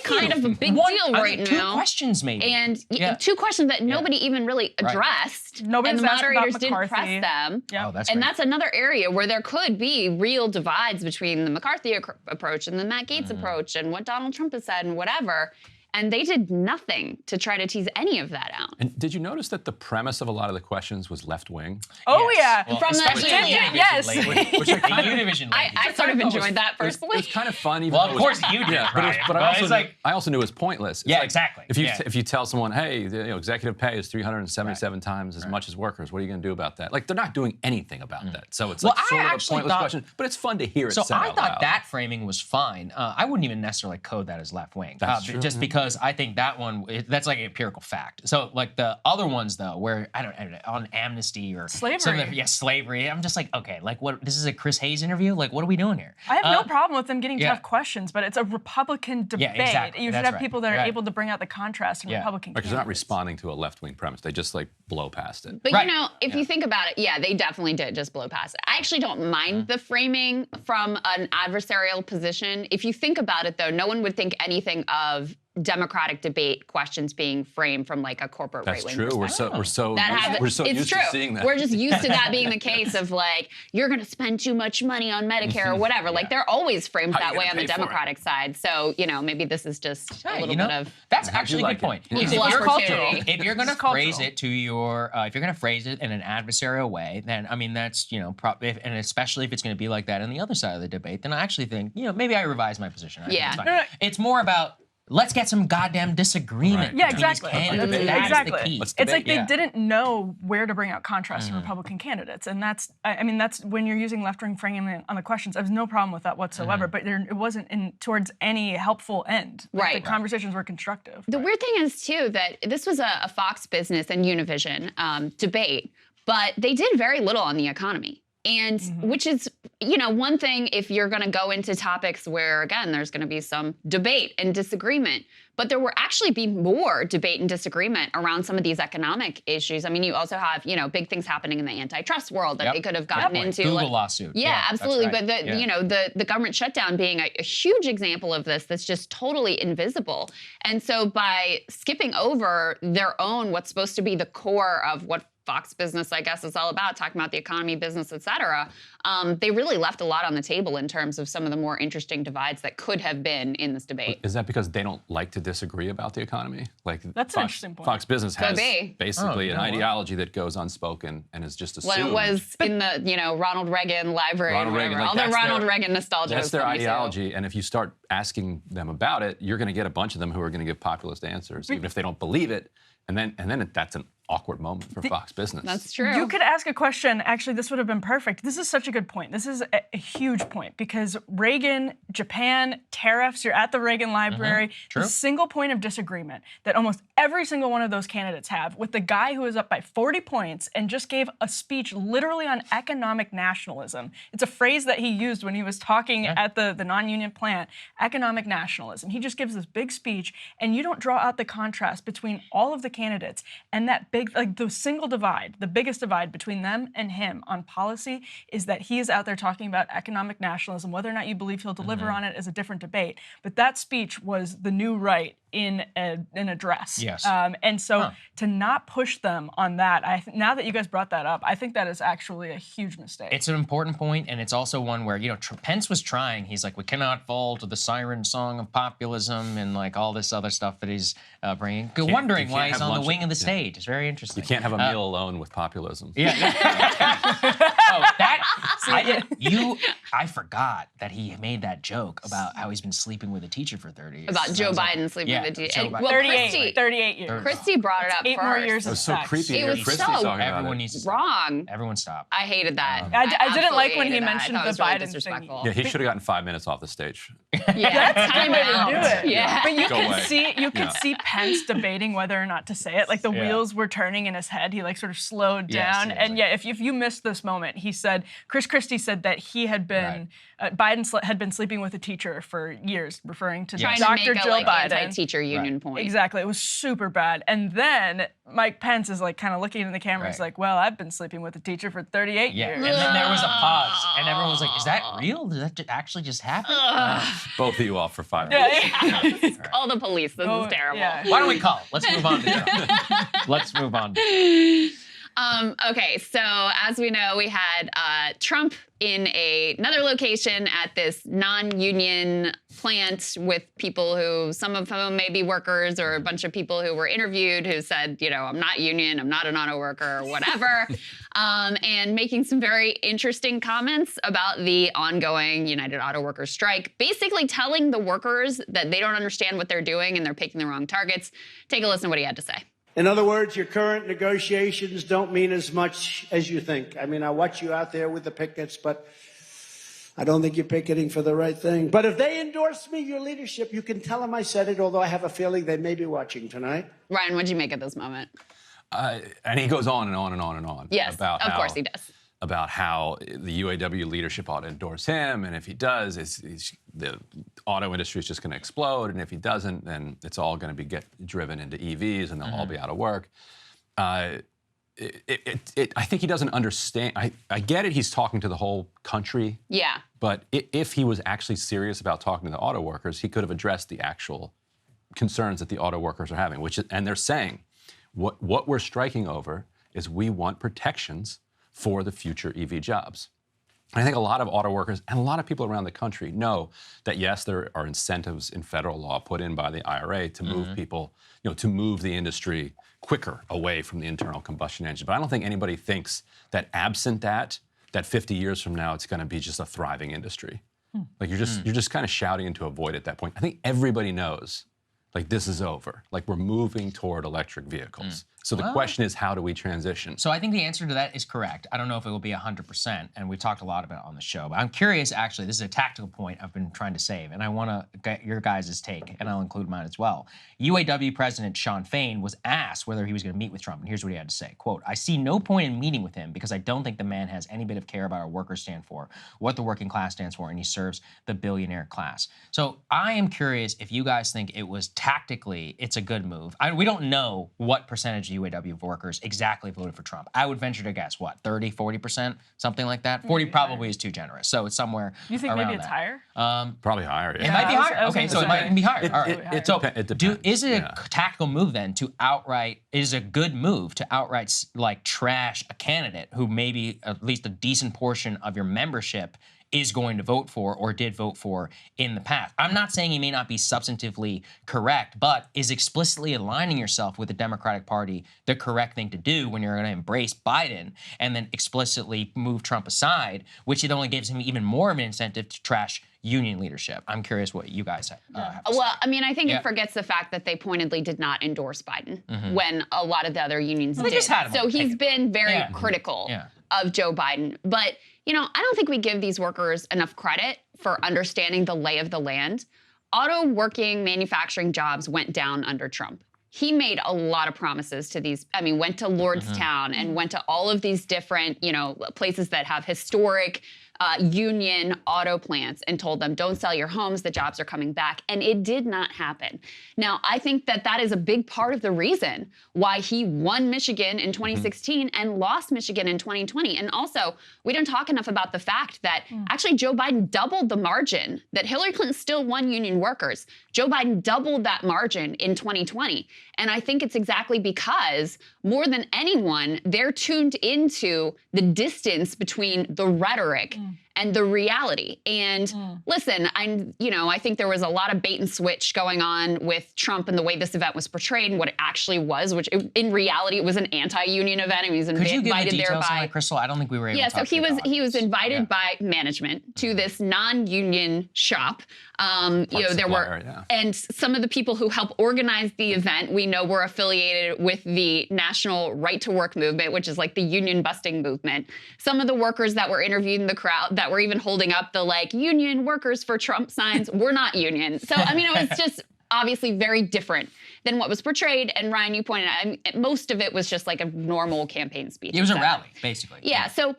kind of a big deal right now. 2 questions maybe, and 2 questions that nobody even really addressed. Nobody's and the asked about moderators didn't McCarthy. press them. Yeah. That's another area where there could be real divides between the McCarthy approach and the Matt Gaetz approach and what Donald Trump has said and whatever. And they did nothing to try to tease any of that out. And did you notice that the premise of a lot of the questions was left wing? Oh yeah, well, from the yes. Which I sort of enjoyed that personally. It's kind of fun. Well, of course you did, but I also knew it was pointless. It's exactly. If you tell someone, hey, executive pay is 377 times as much as workers, what are you going to do about that? Like they're not doing anything about that. So it's sort of a pointless question, but it's fun to hear it. So said I out thought loud. that framing was fine. I wouldn't even necessarily code that as left wing, That's true. because I think that one that's like an empirical fact. So like the other ones though, where I don't know, on amnesty or slavery, slavery. I'm just like, okay, like what? This is a Chris Hayes interview. Like what are we doing here? I have no problem with them getting tough questions, but it's a Republican debate. Yeah, exactly. You should have people that are able to bring out the contrast in Republican. Because they're not responding to a left wing premise. They just like blow past it. But if you think about it, they definitely did just blow past it. I actually don't mind the framing from an adversarial position. If you think about it though, no one would think anything of Democratic debate questions being framed from like a corporate right wing perspective. That's true. We're so it's used true. to seeing that. We're just used to that being the case of like you're going to spend too much money on Medicare or whatever. Like they're always framed that way on the Democratic side. So maybe this is just a little bit of that's actually a good point. Equal opportunity. If you're going to phrase it to your, if you're going to phrase it in an adversarial way, then I mean that's and especially if it's going to be like that on the other side of the debate, then I actually think maybe I revise my position. It's more about. Let's get some goddamn disagreement. Yeah, exactly. Exactly. The key. It's like they didn't know where to bring out contrast to Republican candidates, and that's when you're using left-wing framing on the questions. I have no problem with that whatsoever. But it wasn't towards any helpful end. The conversations were constructive. The weird thing is too that this was a Fox Business and Univision debate, but they did very little on the economy. And which is, one thing if you're going to go into topics where, again, there's going to be some debate and disagreement, but there will actually be more debate and disagreement around some of these economic issues. I mean, you also have, big things happening in the antitrust world that they could have gotten into. Google lawsuit. Yeah, absolutely. Right. But the government shutdown being a huge example of this that's just totally invisible. And so by skipping over their own, what's supposed to be the core of what Fox Business, I guess, is all about, talking about the economy, business, et cetera. They really left a lot on the table in terms of some of the more interesting divides that could have been in this debate. Is that because they don't like to disagree about the economy? Like that's an interesting point. Fox Business has basically an ideology that goes unspoken and is just assumed. When it was in the Ronald Reagan library, all the Ronald Reagan nostalgia. That's their ideology, and if you start asking them about it, you're going to get a bunch of them who are going to give populist answers, even if they don't believe it. And then that's an awkward moment for Fox Business. That's true. You could ask a question. Actually, this would have been perfect. This is such a good point. This is a huge point because Reagan, Japan, tariffs, you're at the Reagan Library. The single point of disagreement that almost every single one of those candidates have with the guy who was up by 40 points and just gave a speech literally on economic nationalism. It's a phrase that he used when he was talking at the non-union plant, economic nationalism. He just gives this big speech and you don't draw out the contrast between all of the candidates and that big, like the single divide, the biggest divide between them and him on policy is that he is out there talking about economic nationalism. Whether or not you believe he'll deliver on it is a different debate. But that speech was the new right in an address. Yes. And so to not push them on that, now that you guys brought that up, I think that is actually a huge mistake. It's an important point, and it's also one where, Pence was trying. He's like, we cannot fall to the siren song of populism and like all this other stuff that he's bringing. Wondering why he's on the wing of the stage. It's very interesting. You can't have a meal alone with populism. Yeah. I forgot that he made that joke about how he's been sleeping with a teacher for 30 years. About Joe Biden sleeping with a teacher. Well, 38 years. Christy brought it up 8 first. more years It of was so sex. creepy. It was Christy so talking about Everyone it. needs to stop. Wrong. Everyone stop. I hated that. I didn't like when absolutely he hated that. mentioned I thought the it was really Biden thing. disrespectful. Yeah, he should have gotten 5 minutes off the stage. Yeah, That's a good way to do it. Yeah. But you Go could away. see Pence debating whether or not to say it. Like the wheels were turning in his head. He like sort of slowed down. And if you missed this moment, he said, Chris Christie said that he had been, Biden had been sleeping with a teacher for years, referring to Trying Dr. to make Joe a Biden. anti-teacher union point. Exactly. It was super bad. And then Mike Pence is like kind of looking in the camera. He's like, well, I've been sleeping with a teacher for 38 years. And then there was a pause, and everyone was like, is that real? Did that actually just happen? Both of you off for 5 minutes. Call the police. This is terrible. Why don't we call? Let's move on to Let's move on. Okay, so as we know, we had Trump in another location at this non-union plant with people who, some of whom may be workers, or a bunch of people who were interviewed who said, you know, I'm not union, I'm not an auto worker, or whatever, and making some very interesting comments about the ongoing United Auto Workers strike, basically telling the workers that they don't understand what they're doing and they're picking the wrong targets. Take a listen to what he had to say. In other words, your current negotiations don't mean as much as you think. I mean, I watch you out there with the pickets, but I don't think you're picketing for the right thing. But if they endorse me, your leadership, you can tell them I said it, although I have a feeling they may be watching tonight. Ryan, what'd you make of this moment? And he goes on and on and on and on. Yes, about of course he does. About how the UAW leadership ought to endorse him, and if he does, the auto industry is just going to explode, and if he doesn't, then it's all going to be driven into EVs, and they'll all be out of work. I think he doesn't understand. I get it. He's talking to the whole country. Yeah. But if he was actually serious about talking to the auto workers, he could have addressed the actual concerns that the auto workers are having, and they're saying, what we're striking over is we want protections for the future EV jobs. And I think a lot of auto workers and a lot of people around the country know that, yes, there are incentives in federal law put in by the IRA to move people, to move the industry quicker away from the internal combustion engine. But I don't think anybody thinks that absent that 50 years from now, it's going to be just a thriving industry. Like you're just kind of shouting into a void at that point. I think everybody knows, like, this is over. Like, we're moving toward electric vehicles. So the question is, how do we transition? So I think the answer to that is correct. I don't know if it will be 100%, and we talked a lot about it on the show. But I'm curious, actually, this is a tactical point I've been trying to save, and I want to get your guys' take, and I'll include mine as well. UAW President Shawn Fain was asked whether he was going to meet with Trump, and here's what he had to say. Quote, I see no point in meeting with him because I don't think the man has any bit of care about what workers stand for, what the working class stands for, and he serves the billionaire class. So I am curious if you guys think it was tactically, it's a good move. We don't know what percentage of UAW workers exactly voted for Trump. I would venture to guess, what, 30, 40%? Something like that? 40 probably is too generous. So it's somewhere You think around maybe it's that. higher? Probably higher, yeah. It might be higher. I was Okay, gonna so it say. might be higher. All right. It depends. Is it a tactical move then to outright, is a good move to outright like trash a candidate who maybe at least a decent portion of your membership is going to vote for or did vote for in the past? I'm not saying he may not be substantively correct, but is explicitly aligning yourself with the Democratic Party the correct thing to do when you're going to embrace Biden and then explicitly move Trump aside, which it only gives him even more of an incentive to trash union leadership? I'm curious what you guys have to say. Well, I mean, I think it forgets the fact that they pointedly did not endorse Biden when a lot of the other unions did. Just had him so he's been very critical of Joe Biden. But, I don't think we give these workers enough credit for understanding the lay of the land. Auto working manufacturing jobs went down under Trump. He made a lot of promises to these, went to Lordstown and went to all of these different, places that have historic union auto plants and told them, don't sell your homes, the jobs are coming back. And it did not happen. Now, I think that is a big part of the reason why he won Michigan in 2016 and lost Michigan in 2020. And also, we don't talk enough about the fact that actually Joe Biden doubled the margin, that Hillary Clinton still won union workers. Joe Biden doubled that margin in 2020. And I think it's exactly because more than anyone, they're tuned into the distance between the rhetoric and the reality. And listen, I think there was a lot of bait and switch going on with Trump and the way this event was portrayed and what it actually was, which in reality it was an anti-union event. He was Could you give invited the there details by on that, Krystal? I don't think we were able to talk so he was invited by management to this non-union shop. There were and some of the people who helped organize the event we know were affiliated with the National Right to Work movement, which is like the union busting movement. Some of the workers that were interviewed in the crowd that were even holding up the union workers for Trump signs were not union. So it was just obviously very different than what was portrayed. And Ryan, you pointed out, most of it was just like a normal campaign speech. It was a rally, basically. Yeah. So,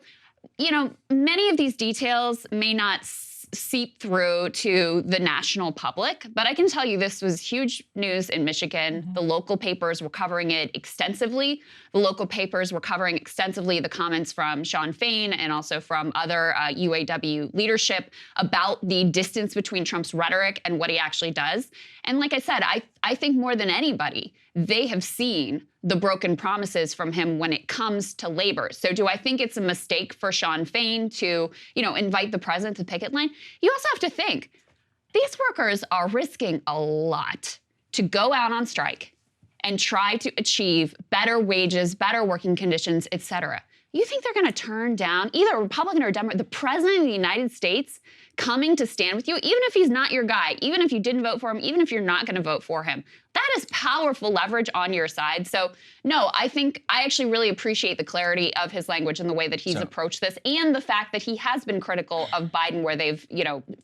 many of these details may not seep through to the national public, but I can tell you this was huge news in Michigan. The local papers were covering it extensively. The local papers were covering extensively the comments from Shawn Fain and also from other UAW leadership about the distance between Trump's rhetoric and what he actually does. And like I said, I think more than anybody, they have seen the broken promises from him when it comes to labor. So do I think it's a mistake for Shawn Fain to, invite the president to the picket line? You also have to think, these workers are risking a lot to go out on strike and try to achieve better wages, better working conditions, et cetera. You think they're going to turn down either a Republican or a Democrat, the president of the United States coming to stand with you, even if he's not your guy, even if you didn't vote for him, even if you're not going to vote for him? That is powerful leverage on your side. So no, I actually really appreciate the clarity of his language and the way that he's approached this, and the fact that he has been critical of Biden where they've,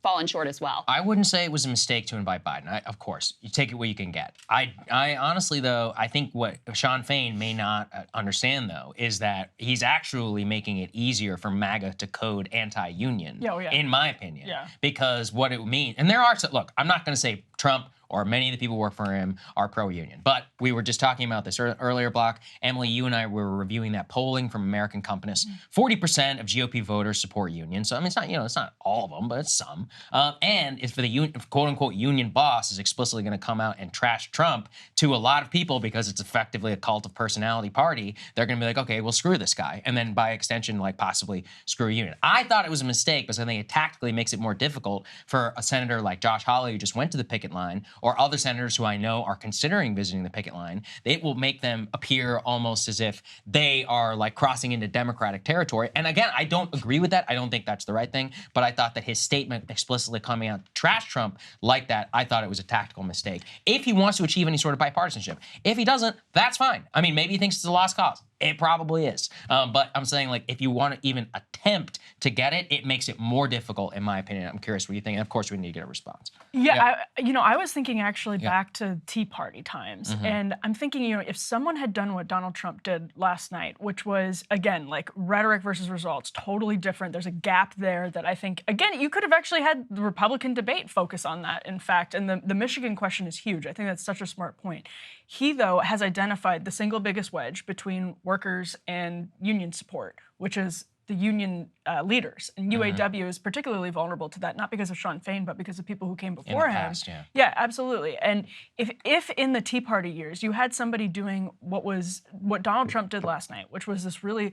fallen short as well. I wouldn't say it was a mistake to invite Biden. Of course, you take it where you can get. I honestly, though, I think what Shawn Fain may not understand, though, is that he's actually making it easier for MAGA to code anti-union, in my opinion. Yeah. Because what it would mean, and there are, look, I'm not going to say Trump or many of the people who work for him are pro-union. But we were just talking about this earlier, Block. Emily, you and I were reviewing that polling from American Compass. 40% of GOP voters support unions. So, it's not, it's not all of them, but it's some. And if the quote-unquote union boss is explicitly going to come out and trash Trump to a lot of people because it's effectively a cult of personality party, they're going to be like, okay, well, screw this guy. And then by extension, possibly screw a union. I thought it was a mistake because I think it tactically makes it more difficult for a senator like Josh Hawley, who just went to the picket line, or other senators who I know are considering visiting the picket line. It will make them appear almost as if they are crossing into Democratic territory. And again, I don't agree with that. I don't think that's the right thing. But I thought that his statement explicitly coming out to trash Trump like that, I thought it was a tactical mistake. If he wants to achieve any sort of bipartisanship. If he doesn't, that's fine. Maybe he thinks it's a lost cause. It probably is. But I'm saying, if you want to even attempt to get it, it makes it more difficult, in my opinion. I'm curious what you think. And of course, we need to get a response. Yeah. I was thinking actually back to Tea Party times. And I'm thinking, if someone had done what Donald Trump did last night, which was, again, rhetoric versus results, totally different. There's a gap there that I think, again, you could have actually had the Republican debate focus on that, in fact. And the Michigan question is huge. I think that's such a smart point. He, though, has identified the single biggest wedge between workers and union support, which is the union leaders. And UAW is particularly vulnerable to that, not because of Shawn Fain, but because of people who came before him. Past, yeah, absolutely. And if in the Tea Party years you had somebody doing what Donald Trump did last night, which was this really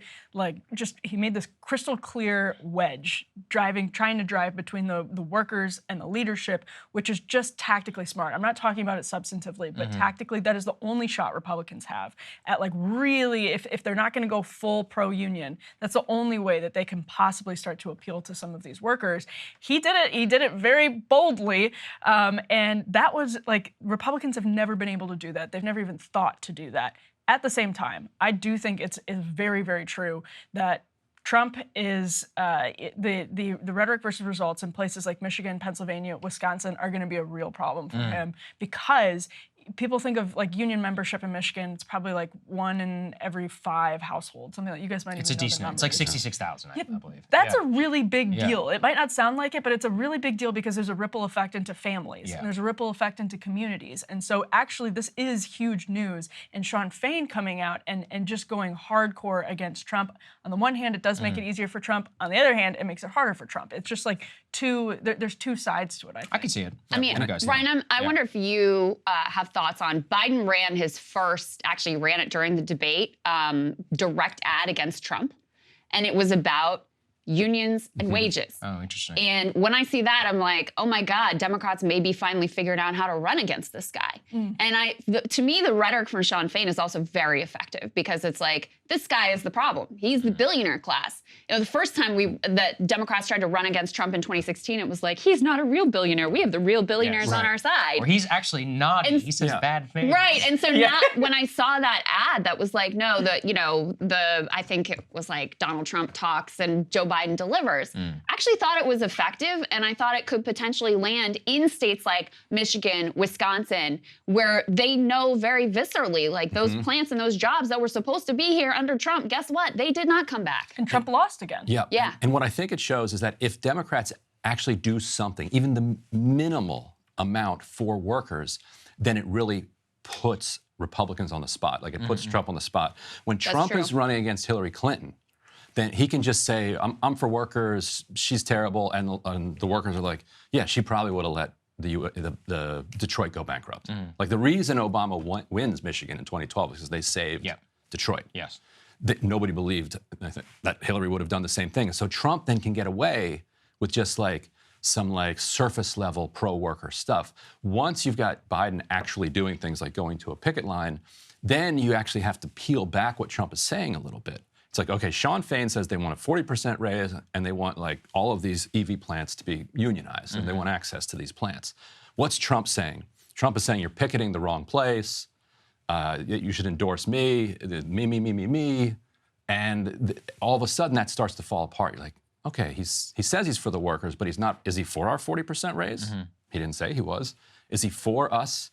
he made this crystal clear wedge trying to drive between the workers and the leadership, which is just tactically smart. I'm not talking about it substantively, but tactically, that is the only shot Republicans have at really, if they're not going to go full pro-union, that's the only way that they can possibly start to appeal to some of these workers. He did it very boldly, and that was Republicans have never been able to do that. They've never even thought to do that. At the same time, I do think it's very, very true that Trump is the rhetoric versus results in places like Michigan, Pennsylvania, Wisconsin are going to be a real problem for him, because people think of union membership in Michigan. It's probably 1 in every 5 households, something like you guys might even know. It's a decent. It's 66,000, I believe. That's a really big deal. It might not sound like it, but it's a really big deal because there's a ripple effect into families and there's a ripple effect into communities. And so actually this is huge news. And Shawn Fain coming out and just going hardcore against Trump. On the one hand, it does make it easier for Trump. On the other hand, it makes it harder for Trump. It's just there's two sides to it, I think. I can see it. Ryan, I wonder if you have thoughts on Biden ran it during the debate, direct ad against Trump. And it was about unions and wages. Oh, interesting. And when I see that, I'm like, oh my God, Democrats maybe finally figured out how to run against this guy. And to me, the rhetoric from Sean Fain is also very effective because it's like, this guy is the problem. He's the billionaire class. You know, the first time that Democrats tried to run against Trump in 2016, it was like, he's not a real billionaire. We have the real billionaires on our side. Or he's actually not. He says bad things. Right. And so now when I saw that ad that was like, no, I think it was like Donald Trump talks and Joe Biden delivers. I actually thought it was effective, and I thought it could potentially land in states like Michigan, Wisconsin, where they know very viscerally, like those plants and those jobs that were supposed to be here under Trump, guess what? They did not come back. And Trump lost again. Yeah. And what I think it shows is that if Democrats actually do something, even the minimal amount for workers, then it really puts Republicans on the spot. Like it puts Trump on the spot. When Trump is running against Hillary Clinton, then he can just say, I'm for workers, she's terrible, and the workers are like, yeah, she probably would have let the Detroit go bankrupt. Like the reason Obama wins Michigan in 2012 is because they saved Detroit. Yes. Nobody believed that Hillary would have done the same thing. So Trump then can get away with just like some like surface level pro-worker stuff. Once you've got Biden actually doing things like going to a picket line, then you actually have to peel back what Trump is saying a little bit. It's like, okay, Sean Fain says they want a 40% raise and they want like all of these EV plants to be unionized and they want access to these plants. What's Trump saying? Trump is saying you're picketing the wrong place. You should endorse me, me. And all of a sudden that starts to fall apart. You're like, okay, he says he's for the workers, but he's not. Is he for our 40% raise? He didn't say he was. Is he for us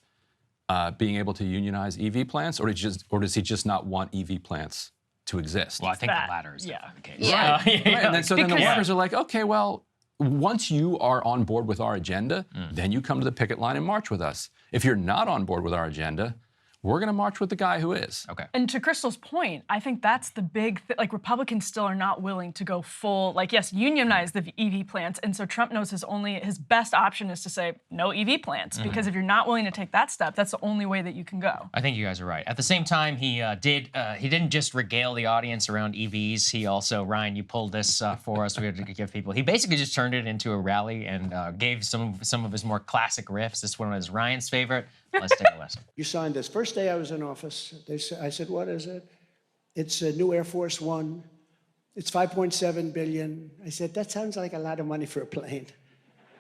being able to unionize EV plants, or does he just not want EV plants to exist? Well, I think the latter is definitely the case. Yeah. Right. And then so then the workers are like, okay, well, once you are on board with our agenda, then you come to the picket line and march with us. If you're not on board with our agenda, we're going to march with the guy who is. Okay. And to Krystal's point, I think that's the big thing. Like, Republicans still are not willing to go full, like, yes, unionize the EV plants. And so Trump knows his best option is to say no EV plants, because if you're not willing to take that step, that's the only way that you can go. I think you guys are right. At the same time, he didn't just regale the audience around EVs. He also, Ryan, you pulled this for us. We had to give people. He basically just turned it into a rally and gave some of his more classic riffs. This one was Ryan's favorite. Let's take a listen. You signed this. First day I was in office, I said, what is it? It's a new Air Force One. It's $5.7 billion. I said, that sounds like a lot of money for a plane.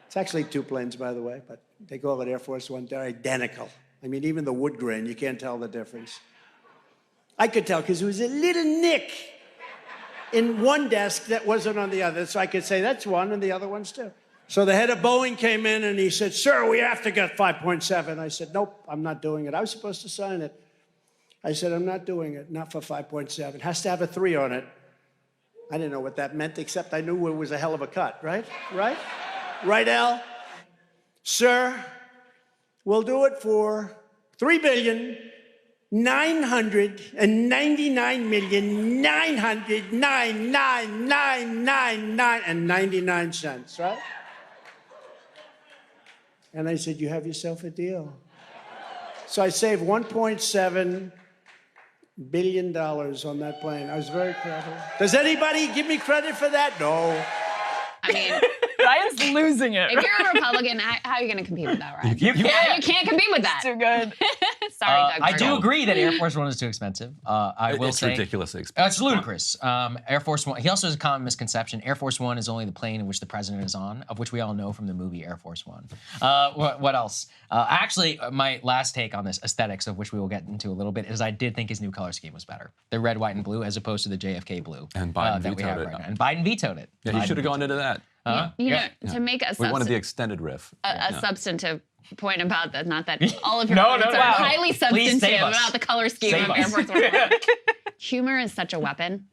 It's actually 2 planes, by the way, but they call it Air Force One. They're identical. I mean, even the wood grain, you can't tell the difference. I could tell because there was a little nick in one desk that wasn't on the other. So I could say, that's one, and the other one's two. So the head of Boeing came in and he said, sir, we have to get 5.7. I said, nope, I'm not doing it. I was supposed to sign it. I said, I'm not doing it, not for 5.7. It has to have a 3 on it. I didn't know what that meant, except I knew it was a hell of a cut, right? Right? Right, Al? Sir, we'll do it for $3,999,999,999.99, right? And I said, you have yourself a deal. So I saved $1.7 billion on that plane. I was very clever. Does anybody give me credit for that? No. I mean, Ryan's losing it. if you're a Republican, how are you going to compete with that, Ryan? You can't compete with that. It's too good. Sorry, Doug. I do agree that Air Force One is too expensive. It's ridiculously expensive. It's ludicrous. Air Force One. He also has a common misconception. Air Force One is only the plane in which the president is on, of which we all know from the movie Air Force One. What else? Actually, my last take on this aesthetics, of which we will get into a little bit, is I did think his new color scheme was better. The red, white, and blue, as opposed to the JFK blue. And Biden that we vetoed have it. right now. And Biden vetoed it. Yeah, he should have gone into that. You know, to make a We wanted the extended riff. substantive point about that, not that all of your No, points no, are wow. highly Please substantive save us. about the color scheme Save of Air us. Force One. Humor is such a weapon.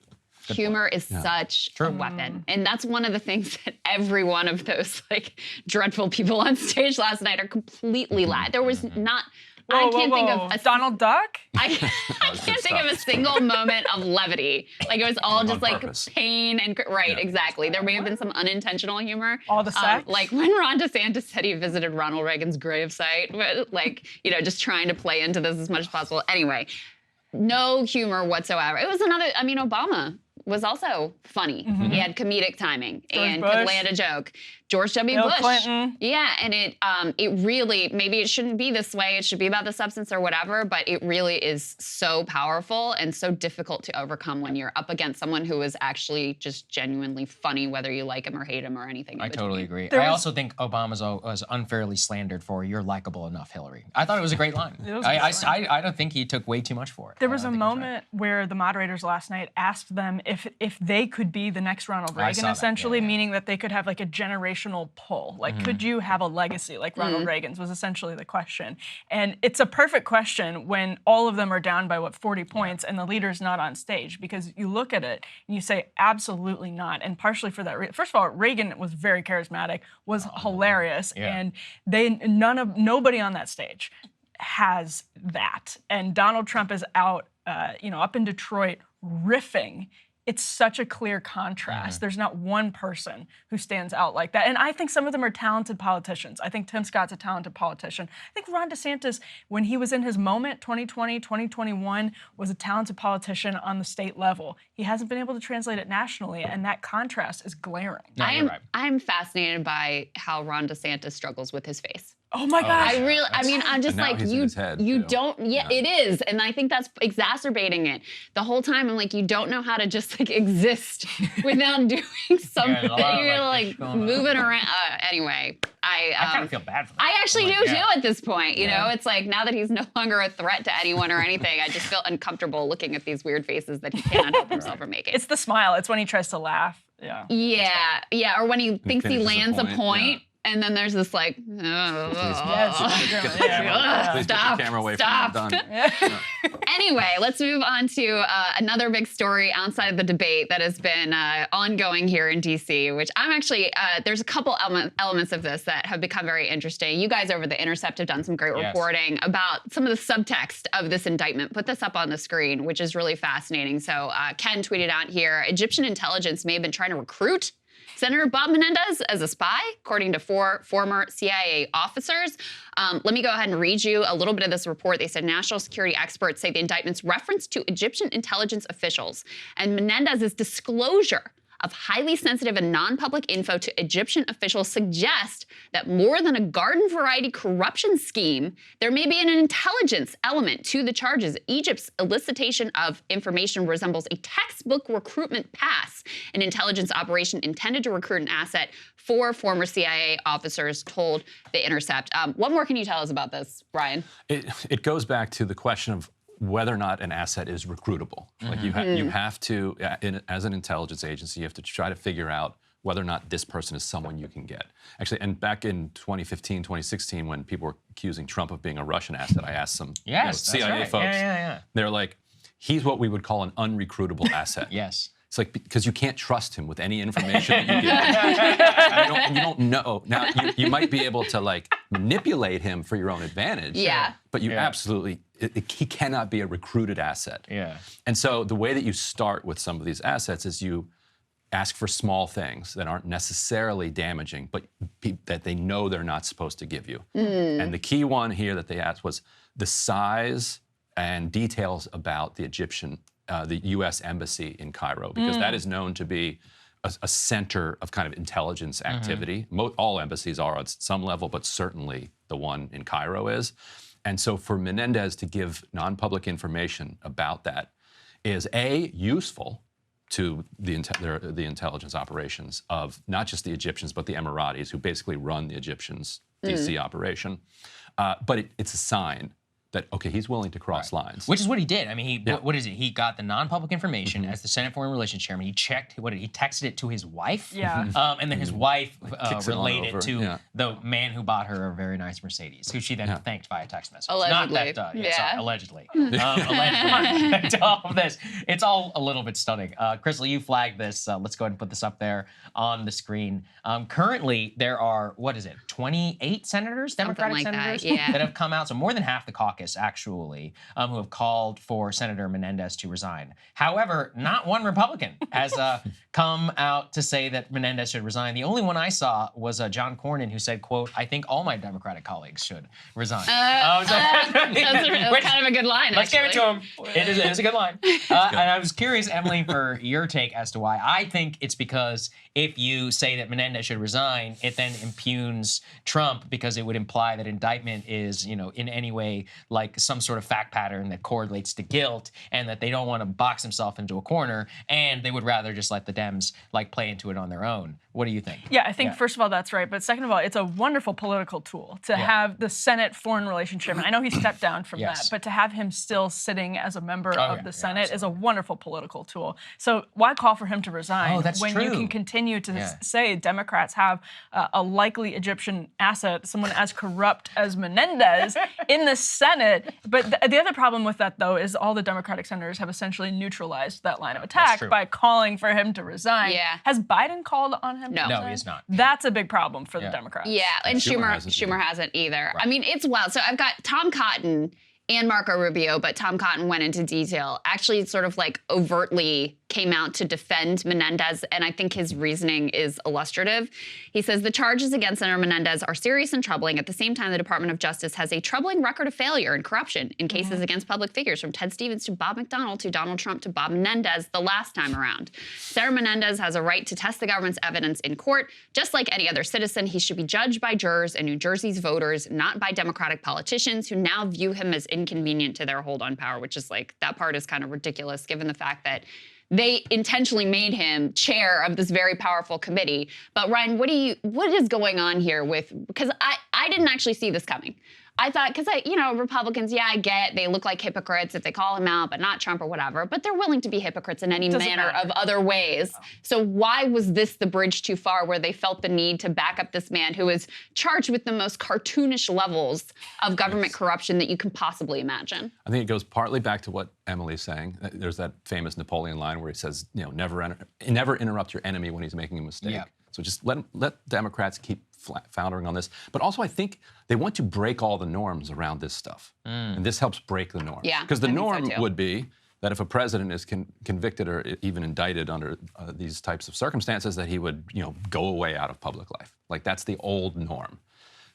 Humor is such a weapon. And that's one of the things that every one of those like dreadful people on stage last night are completely There was not, I can't think of a Donald Duck? I can't think of a single moment of levity. Like it was all just like purpose. pain and exactly. There may have been some unintentional humor. All the sex? Like when Ron DeSantis said he visited Ronald Reagan's gravesite, but like, you know, just trying to play into this as much as possible. Anyway, no humor whatsoever. It was another, I mean, Obama was also funny. He had comedic timing and Bush. could land a joke. George W. Bill Bush. Clinton. Yeah, and it really, maybe it shouldn't be this way. It should be about the substance or whatever, but it really is so powerful and so difficult to overcome when you're up against someone who is actually just genuinely funny, whether you like him or hate him or anything. I totally agree. There I was- also think Obama was unfairly slandered for "you're likable enough, Hillary." I thought it was a great line. It was a good line. I don't think he took way too much for it. There was a I think he right. moment where the moderators last night asked them if they could be the next Ronald I Reagan, saw that, essentially, yeah. meaning that they could have like a generational pull. Like, could you have a legacy like Ronald Reagan's was essentially the question. And it's a perfect question when all of them are down by, 40 points and the leader's not on stage, because you look at it and you say, absolutely not. And partially for that, first of all, Reagan was very charismatic, was hilarious, and nobody on that stage has that. And Donald Trump is out, up in Detroit riffing. It's such a clear contrast. There's not one person who stands out like that. And I think some of them are talented politicians. I think Tim Scott's a talented politician. I think Ron DeSantis, when he was in his moment, 2020, 2021, was a talented politician on the state level. He hasn't been able to translate it nationally, and that contrast is glaring. No, I am fascinated by how Ron DeSantis struggles with his face. Oh my gosh. I'm just And now like, he's in his head, you too. don't, it is. And I think that's exacerbating it. The whole time I'm like, you don't know how to just like exist without doing something. You're like moving around. Anyway, I kind of feel bad for him. I actually do yeah. too at this point. You know, it's like now that he's no longer a threat to anyone or anything, I just feel uncomfortable looking at these weird faces that he cannot help himself from making. It's the smile. It's when he tries to laugh. Yeah. Yeah. Or when he thinks he finishes a lands a point, point. And then there's this like, Please get the camera away from him. Done. Anyway, let's move on to another big story outside of the debate that has been ongoing here in DC, which I'm actually, there's a couple elements of this that have become very interesting. You guys over The Intercept have done some great reporting about some of the subtext of this indictment. Put this up on the screen, which is really fascinating. So Ken tweeted out here, Egyptian intelligence may have been trying to recruit Senator Bob Menendez as a spy, according to 4 former CIA officers. Let me go ahead and read you a little bit of this report. They said national security experts say the indictment's reference to Egyptian intelligence officials and Menendez's disclosure of highly sensitive and non-public info to Egyptian officials suggest that more than a garden variety corruption scheme, there may be an intelligence element to the charges. Egypt's elicitation of information resembles a textbook recruitment pass, an intelligence operation intended to recruit an asset. 4 former CIA officers told The Intercept. What more can you tell us about this, Brian? It goes back to the question of whether or not an asset is recruitable. Like you have to, as an intelligence agency, you have to try to figure out whether or not this person is someone you can get. Actually, and back in 2015, 2016, when people were accusing Trump of being a Russian asset, I asked some CIA folks. They're like, he's what we would call an unrecruitable asset. Yes. It's like, because you can't trust him with any information that you give him. and you don't know. Now, you might be able to like manipulate him for your own advantage. Yeah. But you absolutely, he cannot be a recruited asset. Yeah. And so the way that you start with some of these assets is you ask for small things that aren't necessarily damaging, but that they know they're not supposed to give you. And the key one here that they asked was the size and details about the the U.S. Embassy in Cairo, because that is known to be a center of kind of intelligence activity. All embassies are on some level, but certainly the one in Cairo is. And so for Menendez to give non-public information about that is A, useful to the intelligence operations of not just the Egyptians, but the Emiratis, who basically run the Egyptians' DC operation. But it's a sign that, okay, he's willing to cross lines. Which is what he did. I mean, what is it? He got the non-public information as the Senate Foreign Relations Chairman. He checked, he texted it to his wife. Yeah. And then his wife relayed it to Yeah. the man who bought her a very nice Mercedes, who she then thanked via text message. Allegedly. Not that, Yeah. sorry, allegedly. Allegedly. To all of this. It's all a little bit stunning. Krystal, you flagged this. Let's go ahead and put this up there on the screen. Currently, there are, 28 senators, Democratic like that, senators, yeah. that have come out. So more than half the caucus, actually, who have called for Senator Menendez to resign. However, not one Republican has come out to say that Menendez should resign. The only one I saw was John Cornyn, who said, quote, "I think all my Democratic colleagues should resign." That's kind of a good line, Let's give it to him. It is a good line. And I was curious, Emily, for your take as to why. I think it's because if you say that Menendez should resign, it then impugns Trump because it would imply that indictment is, in any way like some sort of fact pattern that correlates to guilt, and that they don't want to box himself into a corner, and they would rather just let the Dems play into it on their own. What do you think? Yeah, I think first of all that's right, but second of all, it's a wonderful political tool to have the Senate Foreign Relations and I know he stepped down from that, but to have him still sitting as a member of the Senate is a wonderful political tool. So why call for him to resign when you can continue to say Democrats have a likely Egyptian asset, someone as corrupt as Menendez in the Senate? But the other problem with that, though, is all the Democratic senators have essentially neutralized that line of attack by calling for him to resign. Yeah. Has Biden called on him? No, he is not. That's a big problem for the Democrats. Yeah, and Schumer hasn't either. Right. I mean, it's wild. So I've got Tom Cotton and Marco Rubio, but Tom Cotton went into detail, actually sort of overtly came out to defend Menendez, and I think his reasoning is illustrative. He says the charges against Senator Menendez are serious and troubling. At the same time, the Department of Justice has a troubling record of failure and corruption in cases against public figures, from Ted Stevens to Bob McDonnell to Donald Trump to Bob Menendez the last time around. Senator Menendez has a right to test the government's evidence in court. Just like any other citizen, he should be judged by jurors and New Jersey's voters, not by Democratic politicians who now view him as inconvenient to their hold on power, which is that part is kind of ridiculous given the fact that they intentionally made him chair of this very powerful committee. But Ryan, what is going on here because I didn't actually see this coming. I thought, because Republicans, I get they look like hypocrites if they call him out, but not Trump or whatever. But they're willing to be hypocrites in any manner of other ways. So why was this the bridge too far where they felt the need to back up this man who is charged with the most cartoonish levels of government corruption that you can possibly imagine? I think it goes partly back to what Emily's saying. There's that famous Napoleon line where he says, never interrupt your enemy when he's making a mistake. Yeah. So just let Democrats keep floundering on this. But also, I think they want to break all the norms around this stuff. And this helps break the norms. Yeah, because the norm would be that if a president is convicted or even indicted under these types of circumstances, that he would, go away out of public life. That's the old norm.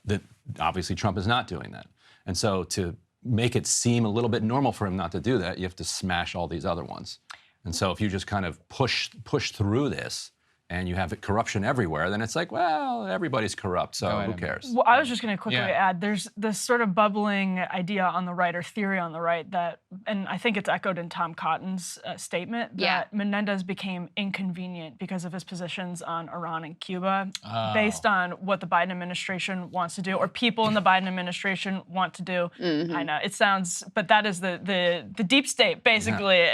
That obviously Trump is not doing that. And so to make it seem a little bit normal for him not to do that, you have to smash all these other ones. And so if you just kind of push through this, and you have corruption everywhere, then it's well, everybody's corrupt, so who cares? Well, I was just going to quickly add, there's this sort of bubbling idea on the right, or theory on the right, that, and I think it's echoed in Tom Cotton's statement, that Menendez became inconvenient because of his positions on Iran and Cuba, based on what the Biden administration wants to do, or people in the Biden administration want to do. I know, it sounds, but that is the deep state, basically,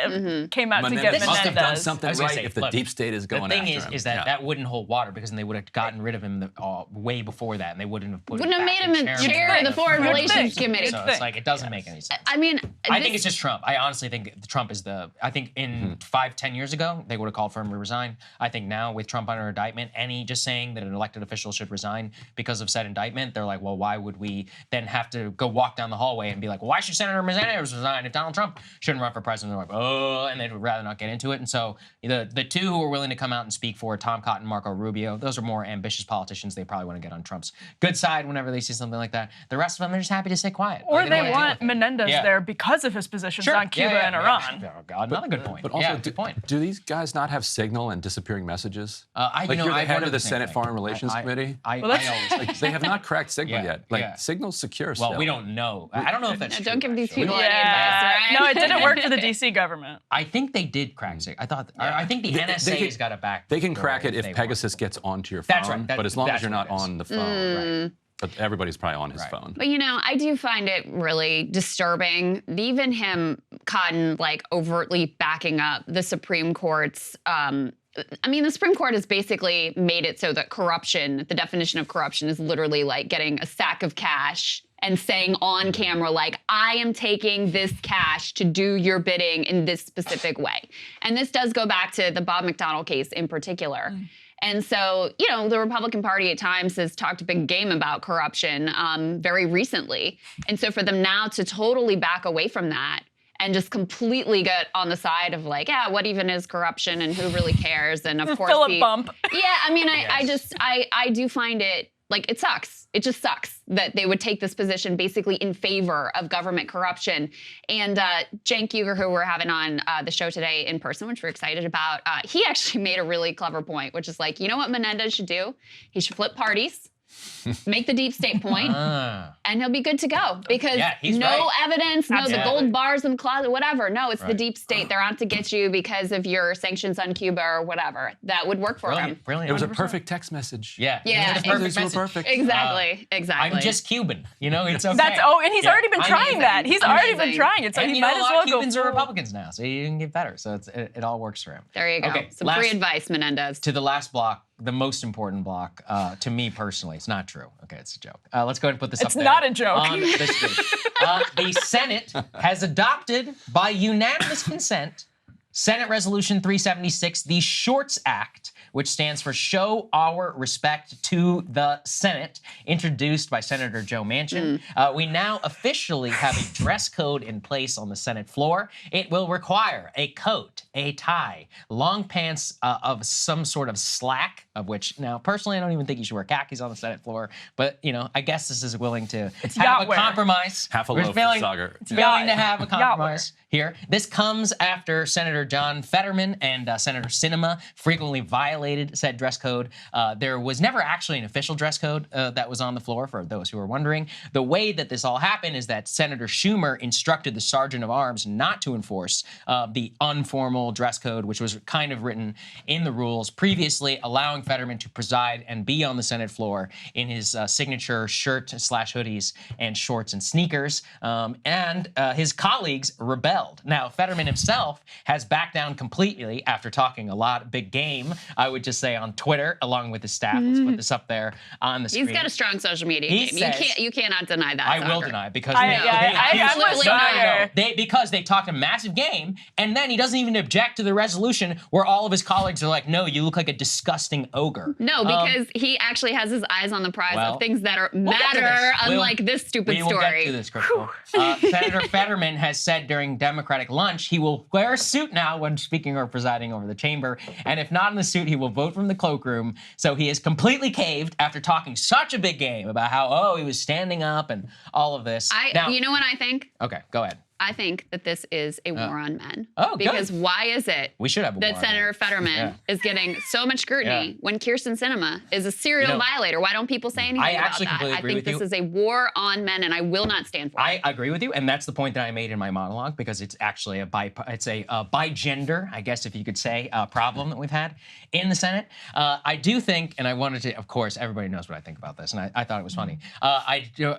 came out to get Menendez. Must have done something right if the deep state is going after him. Is that wouldn't hold water, because then they would have gotten rid of him way before that, and they wouldn't have put him made him a chair of the Foreign Relations Committee. So it's it doesn't make any sense. I mean, I think it's just Trump. I honestly think Trump is I think in 5-10 years ago, they would have called for him to resign. I think now with Trump under indictment, just saying that an elected official should resign because of said indictment, they're like, well, why would we then have to go walk down the hallway and be like, well, why should Senator Menendez resign if Donald Trump shouldn't run for president? They're like, oh, and they'd rather not get into it. And so the two who are willing to come out and speak for Tom Cotton, Marco Rubio, those are more ambitious politicians. They probably want to get on Trump's good side whenever they see something like that. The rest of them are just happy to stay quiet. Or they want Menendez there because of his positions on Cuba and Iran. Oh, God, another good point. But also, good point. Do these guys not have Signal and disappearing messages? You're the head of the Senate Foreign Relations Committee. They have not cracked Signal yet. Signal's secure still. Well, we don't know. I don't know if that's true. Don't give these people any advice, right? No, it didn't work for the D.C. government. I think they did crack Signal. I think the NSA's got it back. They can crack it if Pegasus gets onto your phone. That's right. But as long as you're not on the phone, right? But everybody's probably on his phone. But I do find it really disturbing. Even him, Cotton, overtly backing up the Supreme Court's. The Supreme Court has basically made it so that corruption, the definition of corruption, is literally getting a sack of cash and saying on camera, I am taking this cash to do your bidding in this specific way. And this does go back to the Bob McDonnell case in particular. And so, the Republican Party at times has talked a big game about corruption very recently. And so for them now to totally back away from that and just completely get on the side of like, yeah, what even is corruption and who really cares? And of course, Philip Bump. Yeah, I mean, I do find it, like, it sucks. It just sucks that they would take this position basically in favor of government corruption. And Cenk Uygur, who we're having on the show today in person, which we're excited about, he actually made a really clever point, which is like, you know what Menendez should do? He should flip parties. Make the deep state point, and he'll be good to go. Because no evidence, no the gold bars in the closet, whatever. No, it's the deep state. They're out to get you because of your sanctions on Cuba or whatever. That would work for him. Brilliant. It was a perfect text message. Yeah. Perfect. Exactly. I'm just Cuban. You know, it's okay. And he's already been trying that. He's already been trying it, so and he might as well go. Cubans are Republicans now, so you can get better. So it all works for him. There you go. Okay, Some free advice, Menendez. To the last block. The most important block, to me personally, it's not true. Okay, it's a joke. Let's go ahead and put this up there. It's not a joke. On the screen. The Senate has adopted, by unanimous consent, Senate Resolution 376, the Shorts Act, which stands for Show Our Respect to the Senate, introduced by Senator Joe Manchin. We now officially have a dress code in place on the Senate floor. It will require a coat, a tie, long pants of some sort of slack, of which, now, personally, I don't even think you should wear khakis on the Senate floor, but, you know, I guess this is willing to have a compromise. Half a loaf for Saagar. It's willing to have a compromise here. This comes after Senator John Fetterman and Senator Sinema frequently violated said dress code. There was never actually an official dress code that was on the floor, for those who are wondering. The way that this all happened is that Senator Schumer instructed the Sergeant of Arms not to enforce the informal dress code, which was kind of written in the rules previously, allowing Fetterman to preside and be on the Senate floor in his signature shirt/hoodies and shorts and sneakers. And his colleagues rebelled. Now, Fetterman himself has backed down completely after talking a lot, big game, I would just say, on Twitter, along with his staff. Let's put this up there on the screen. He's got a strong social media game. You cannot deny that. I will deny, because because they talked a massive game, and then he doesn't even object to the resolution where all of his colleagues are like, no, you look like a disgusting ogre. No, because he actually has his eyes on the prize of things that matter, unlike this stupid story. We'll get to this, Krystal. Senator Fetterman has said during Democratic lunch he will wear a suit now when speaking or presiding over the chamber, and if not in the suit, he will vote from the cloakroom. So he is completely caved after talking such a big game about how, he was standing up and all of this. You know what I think? Okay, go ahead. I think that this is a war on men. Because good. Why is it we should have that Senator Fetterman is getting so much scrutiny when Kyrsten Sinema is a serial violator? Why don't people say anything about that? I think this is a war on men, and I will not stand for it. I agree with you, and that's the point that I made in my monologue, because it's actually a bi-gender, I guess if you could say, problem that we've had in the Senate. I do think, and I wanted to, of course, everybody knows what I think about this, and I thought it was funny.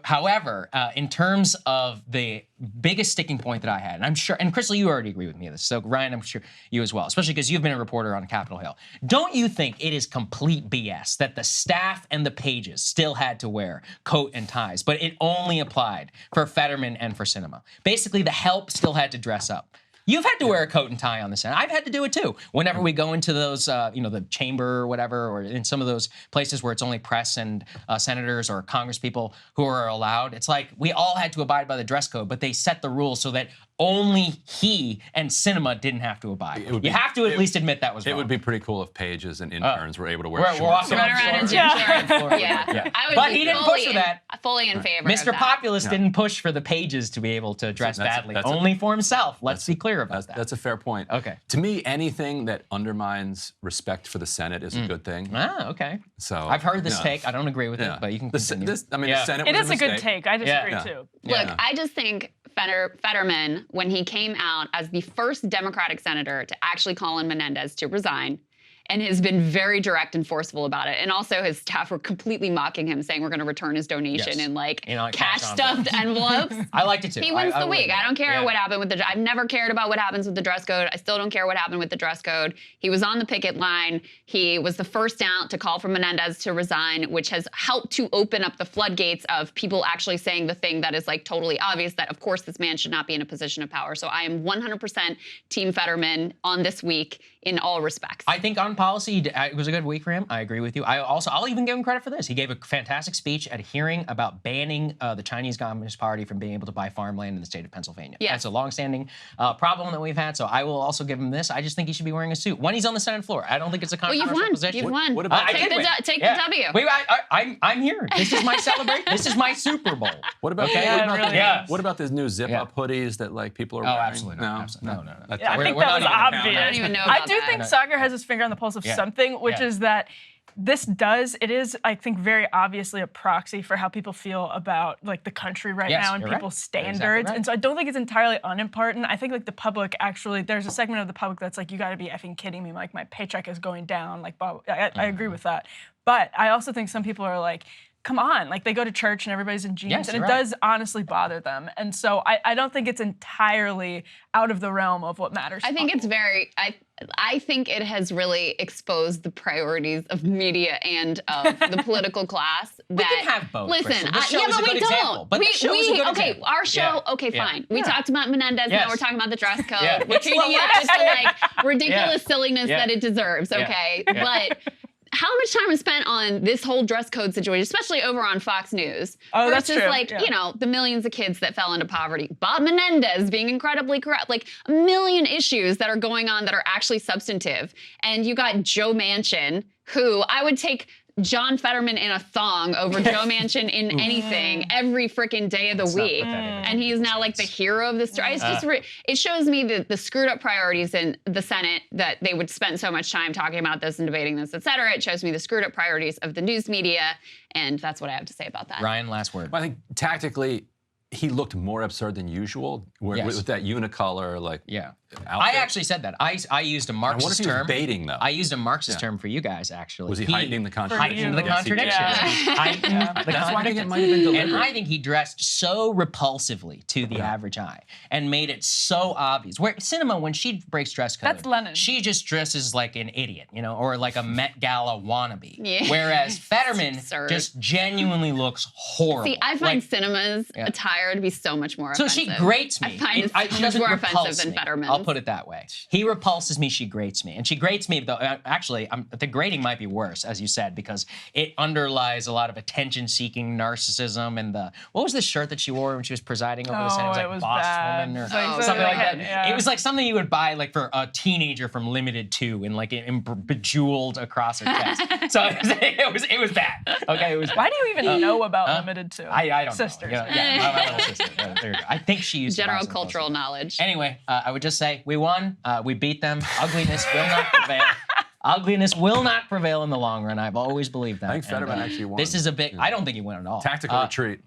However, in terms of the biggest sticking point that I had, and I'm sure, and Krystal, you already agree with me on this, so Ryan, I'm sure you as well, especially because you've been a reporter on Capitol Hill. Don't you think it is complete BS that the staff and the pages still had to wear coat and ties, but it only applied for Fetterman and for Sinema? Basically, the help still had to dress up. You've had to wear a coat and tie on the Senate. I've had to do it too. Whenever we go into those, the chamber or whatever, or in some of those places where it's only press and senators or Congress people who are allowed, it's like we all had to abide by the dress code, but they set the rules so that only he and Sinema didn't have to abide. You have to at least admit that was wrong. It would be pretty cool if pages and interns were able to wear shorts. Run around in gym shorts. Yeah. But he didn't push for that. Fully in favor Mr. Populist didn't push for the pages to be able to dress badly. Only for himself. Let's be clear about that. That's a fair point. Okay. To me, anything that undermines respect for the Senate is a good thing. Okay. So I've heard this take. I don't agree with it, but you can continue. The Senate it was is a good take. I disagree too. Look, I just think Fetterman, when he came out as the first Democratic senator to actually call on Menendez to resign, and has been very direct and forceful about it. And also his staff were completely mocking him, saying we're going to return his donation in cash-stuffed envelopes. I liked it too. He wins the week. I don't care what happened with I've never cared about what happens with the dress code. I still don't care what happened with the dress code. He was on the picket line. He was the first out to call for Menendez to resign, which has helped to open up the floodgates of people actually saying the thing that is like totally obvious, that of course this man should not be in a position of power. So I am 100% Team Fetterman on this week in all respects. I think on foreign policy, it was a good week for him. I agree with you. I'll even give him credit for this. He gave a fantastic speech at a hearing about banning the Chinese Communist Party from being able to buy farmland in the state of Pennsylvania. Yes. That's a longstanding problem that we've had. So I will also give him this. I just think he should be wearing a suit when he's on the Senate floor. I don't think it's a controversial position. You've won. What about take the W. Wait, I'm here. This is my celebration. This is my Super Bowl. What about what about these new zip-up hoodies that like people are wearing? Absolutely not. No. Yeah, I think that was obvious. I don't even know about I do think Saagar has his finger on the pulse of something, which is that it is, I think, very obviously a proxy for how people feel about like the country right now and people's standards. Exactly right. And so I don't think it's entirely unimportant. I think like the public actually, there's a segment of the public that's like, you gotta be effing kidding me. Like my paycheck is going down. Like Bob, I agree with that. But I also think some people are like, come on, like they go to church and everybody's in jeans, and it does honestly bother them. And so I don't think it's entirely out of the realm of what matters. I think it's very, I think it has really exposed the priorities of media and of the political class. We can have both. Listen, but we don't. But Our show, fine. We talked about Menendez, now we're talking about the dress code. We're treating it with the like ridiculous silliness that it deserves, okay? But how much time was spent on this whole dress code situation, especially over on Fox News, versus like, you know, the millions of kids that fell into poverty, Bob Menendez being incredibly corrupt, like a million issues that are going on that are actually substantive. And you got Joe Manchin, who I would take John Fetterman in a thong over Joe Manchin in anything every freaking day of the week. And he's now like the hero of the story. It's just it shows me the screwed up priorities in the Senate, that they would spend so much time talking about this and debating this, et cetera. It shows me the screwed up priorities of the news media. And that's what I have to say about that. Ryan, last word. Well, I think tactically, he looked more absurd than usual with that unicolor, like outfit. I actually said that. I used a Marxist term. I wonder if he was baiting, though. I used a Marxist term for you guys, actually. Was he heightening the contradiction? Heightening the contradiction. That's why I think it might have been deliberate. And I think he dressed so repulsively to the average eye and made it so obvious. Where Cinema, when she breaks dress code, that's Lenin. She just dresses like an idiot, you know, or like a Met Gala wannabe. Whereas Fetterman just genuinely looks horrible. See, I find Cinema's attire to be so much more offensive. So she grates me. I find it so much more offensive than Fetterman. I'll put it that way. He repulses me, she grates me. And she grates me, though, actually, the grating might be worse, as you said, because it underlies a lot of attention-seeking narcissism and what was the shirt that she wore when she was presiding over the Senate? It was like Boss Woman or something like that. Yeah. It was like something you would buy like for a teenager from Limited 2 and like bejeweled across her chest. So it was bad. Okay, it was bad. Why do you even know about Limited 2? I don't Sisters. know. My little sister. There you go. I think she used general cultural knowledge. Anyway, I would just say we won. We beat them. Ugliness will not prevail. Ugliness will not prevail in the long run. I've always believed that. I think Fetterman actually won. This is a big. I don't think he won at all. Tactical retreat.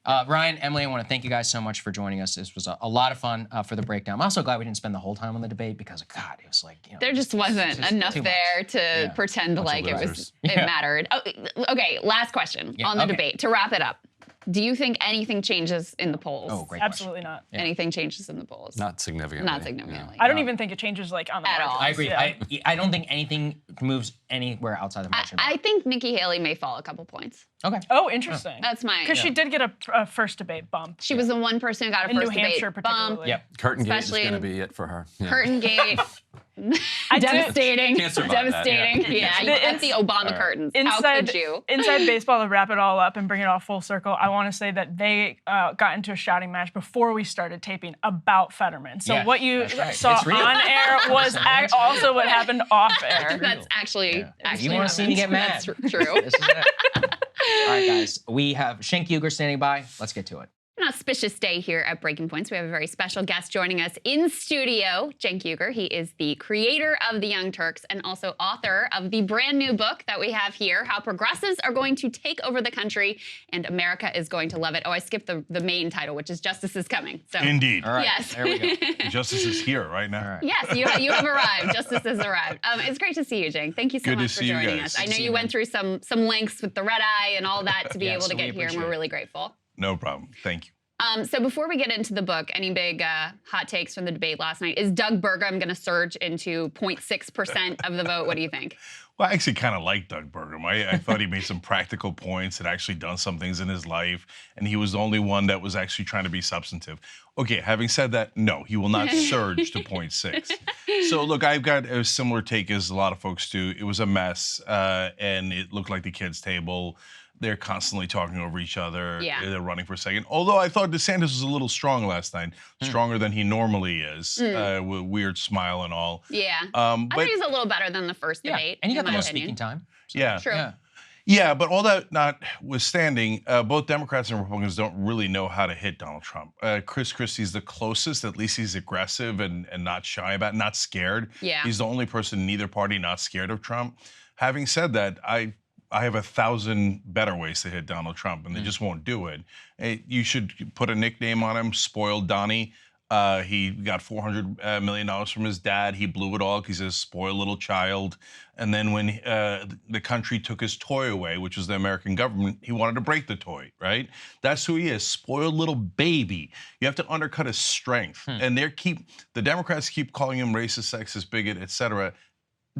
Ryan, Emily, I want to thank you guys so much for joining us. This was a lot of fun for the breakdown. I'm also glad we didn't spend the whole time on the debate because, God, it was like, there just wasn't enough there to pretend like it mattered. Oh, okay, last question on the debate to wrap it up. Do you think anything changes in the polls? Oh, great Absolutely not. Anything changes in the polls? Not significantly. Not significantly. I don't even think it changes like on the at all. I agree. Yeah. I don't think anything moves anywhere outside the margin. I think Nikki Haley may fall a couple points. Okay. Oh, interesting. That's my. Because she did get a first debate bump. She was the one person who got a in first New Hampshire debate bump. Yep. Curtain Gate is going to be it for her. Curtain Gate. Devastating. Devastating. At the Obama curtains. How could you? Inside baseball, to wrap it all up and bring it all full circle, I want to say that they got into a shouting match before we started taping about Fetterman. So what you saw on air was also what happened off air. That's actually you want to see me get mad? That's true. This is it. All right, guys. We have Cenk Uygur standing by. Let's get to it. An auspicious day here at Breaking Points. We have a very special guest joining us in studio, Cenk Uygur. He is the creator of The Young Turks and also author of the brand new book that we have here, How Progressives Are Going to Take Over the Country and America is Going to Love It. Oh, I skipped the main title, which is Justice is Coming. So, indeed. All right. Yes. There we go. Justice is here right now. All right. Yes, you have arrived. Justice has arrived. It's great to see you, Cenk. Thank you so much for joining us. I know you went through some lengths with the red eye and all that to be able to get here, and we're really grateful. No problem. Thank you. So before we get into the book, any big hot takes from the debate last night? Is Doug Burgum going to surge into 0.6% of the vote? What do you think? Well, I actually kind of like Doug Burgum. I thought he made some practical points, had actually done some things in his life, and he was the only one that was actually trying to be substantive. Okay, having said that, no, he will not surge to 0.6. So look, I've got a similar take as a lot of folks do. It was a mess, and it looked like the kids' table. They're constantly talking over each other. Yeah. They're running for second. Although I thought DeSantis was a little strong last night, stronger than he normally is, with weird smile and all. Yeah. I thought he was a little better than the first debate. And he got in the my most opinion. speaking time. So. Yeah. True. Yeah, but all that notwithstanding, both Democrats and Republicans don't really know how to hit Donald Trump. Chris Christie's the closest. At least he's aggressive and not shy about it, not scared. Yeah. He's the only person in either party not scared of Trump. Having said that, I have 1,000 better ways to hit Donald Trump, and they just won't do it. You should put a nickname on him, Spoiled Donnie. He got $400 million from his dad. He blew it all because he's a spoiled little child. And then when the country took his toy away, which was the American government, he wanted to break the toy, right? That's who he is, spoiled little baby. You have to undercut his strength. And the Democrats keep calling him racist, sexist, bigot, etc.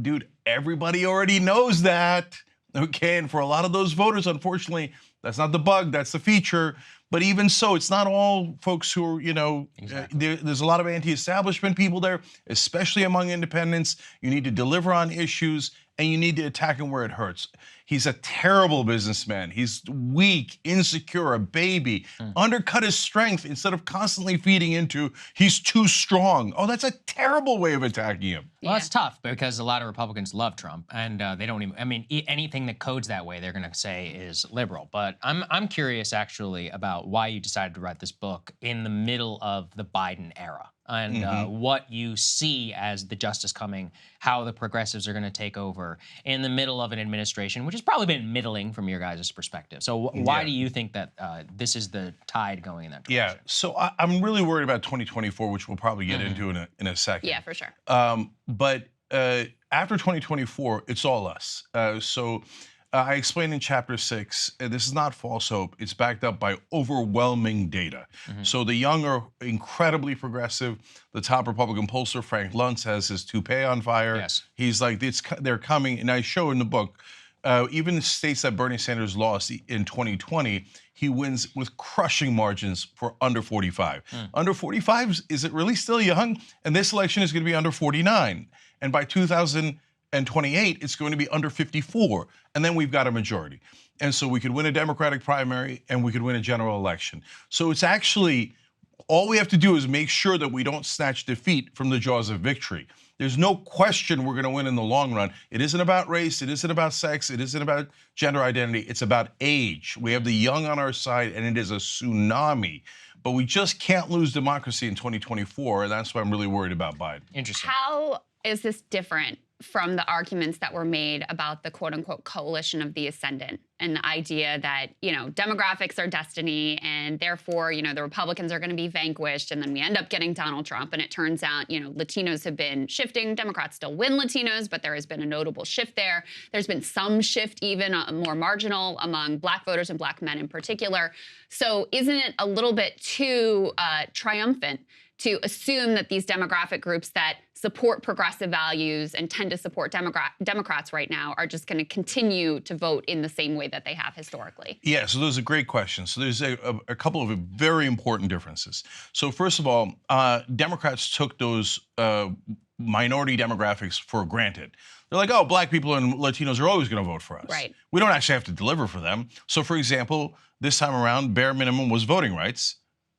Dude, everybody already knows that. Okay, and for a lot of those voters, unfortunately, that's not the bug, that's the feature. But even so, it's not all folks who are, there's a lot of anti-establishment people there, especially among independents. You need to deliver on issues, and you need to attack him where it hurts. He's a terrible businessman. He's weak, insecure, a baby. Undercut his strength instead of constantly feeding into, he's too strong. Oh, that's a terrible way of attacking him. Well, it's tough because a lot of Republicans love Trump, and they don't even. I mean, anything that codes that way, they're going to say is liberal. But I'm curious actually about why you decided to write this book in the middle of the Biden era, and what you see as the justice coming, how the progressives are going to take over in the middle of an administration, which has probably been middling from your guys' perspective. So why do you think that this is the tide going in that direction? Yeah, so I'm really worried about 2024, which we'll probably get into in a second. Yeah, for sure. But after 2024, it's all us. I explained in chapter 6, this is not false hope. It's backed up by overwhelming data. So the young are incredibly progressive. The top Republican pollster, Frank Luntz, has his toupee on fire. Yes. He's like, they're coming. And I show in the book, even the states that Bernie Sanders lost in 2020, he wins with crushing margins for under 45. Under 45, is it really still young? And this election is going to be under 49. And by 2028, it's going to be under 54. And then we've got a majority. And so we could win a Democratic primary and we could win a general election. So it's actually, all we have to do is make sure that we don't snatch defeat from the jaws of victory. There's no question we're going to win in the long run. It isn't about race. It isn't about sex. It isn't about gender identity. It's about age. We have the young on our side, and it is a tsunami. But we just can't lose democracy in 2024, and that's why I'm really worried about Biden. Interesting. How is this different from the arguments that were made about the quote-unquote coalition of the ascendant and the idea that, demographics are destiny and therefore, the Republicans are going to be vanquished, and then we end up getting Donald Trump, and it turns out, Latinos have been shifting. Democrats still win Latinos, but there has been a notable shift there. There's been some shift even more marginal among Black voters and Black men in particular. So isn't it a little bit too triumphant to assume that these demographic groups that support progressive values and tend to support Democrats right now are just going to continue to vote in the same way that they have historically? Yeah, so those are great questions. So there's a couple of very important differences. So first of all, Democrats took those minority demographics for granted. They're like, oh, Black people and Latinos are always going to vote for us. Right. We don't actually have to deliver for them. So for example, this time around, bare minimum was voting rights,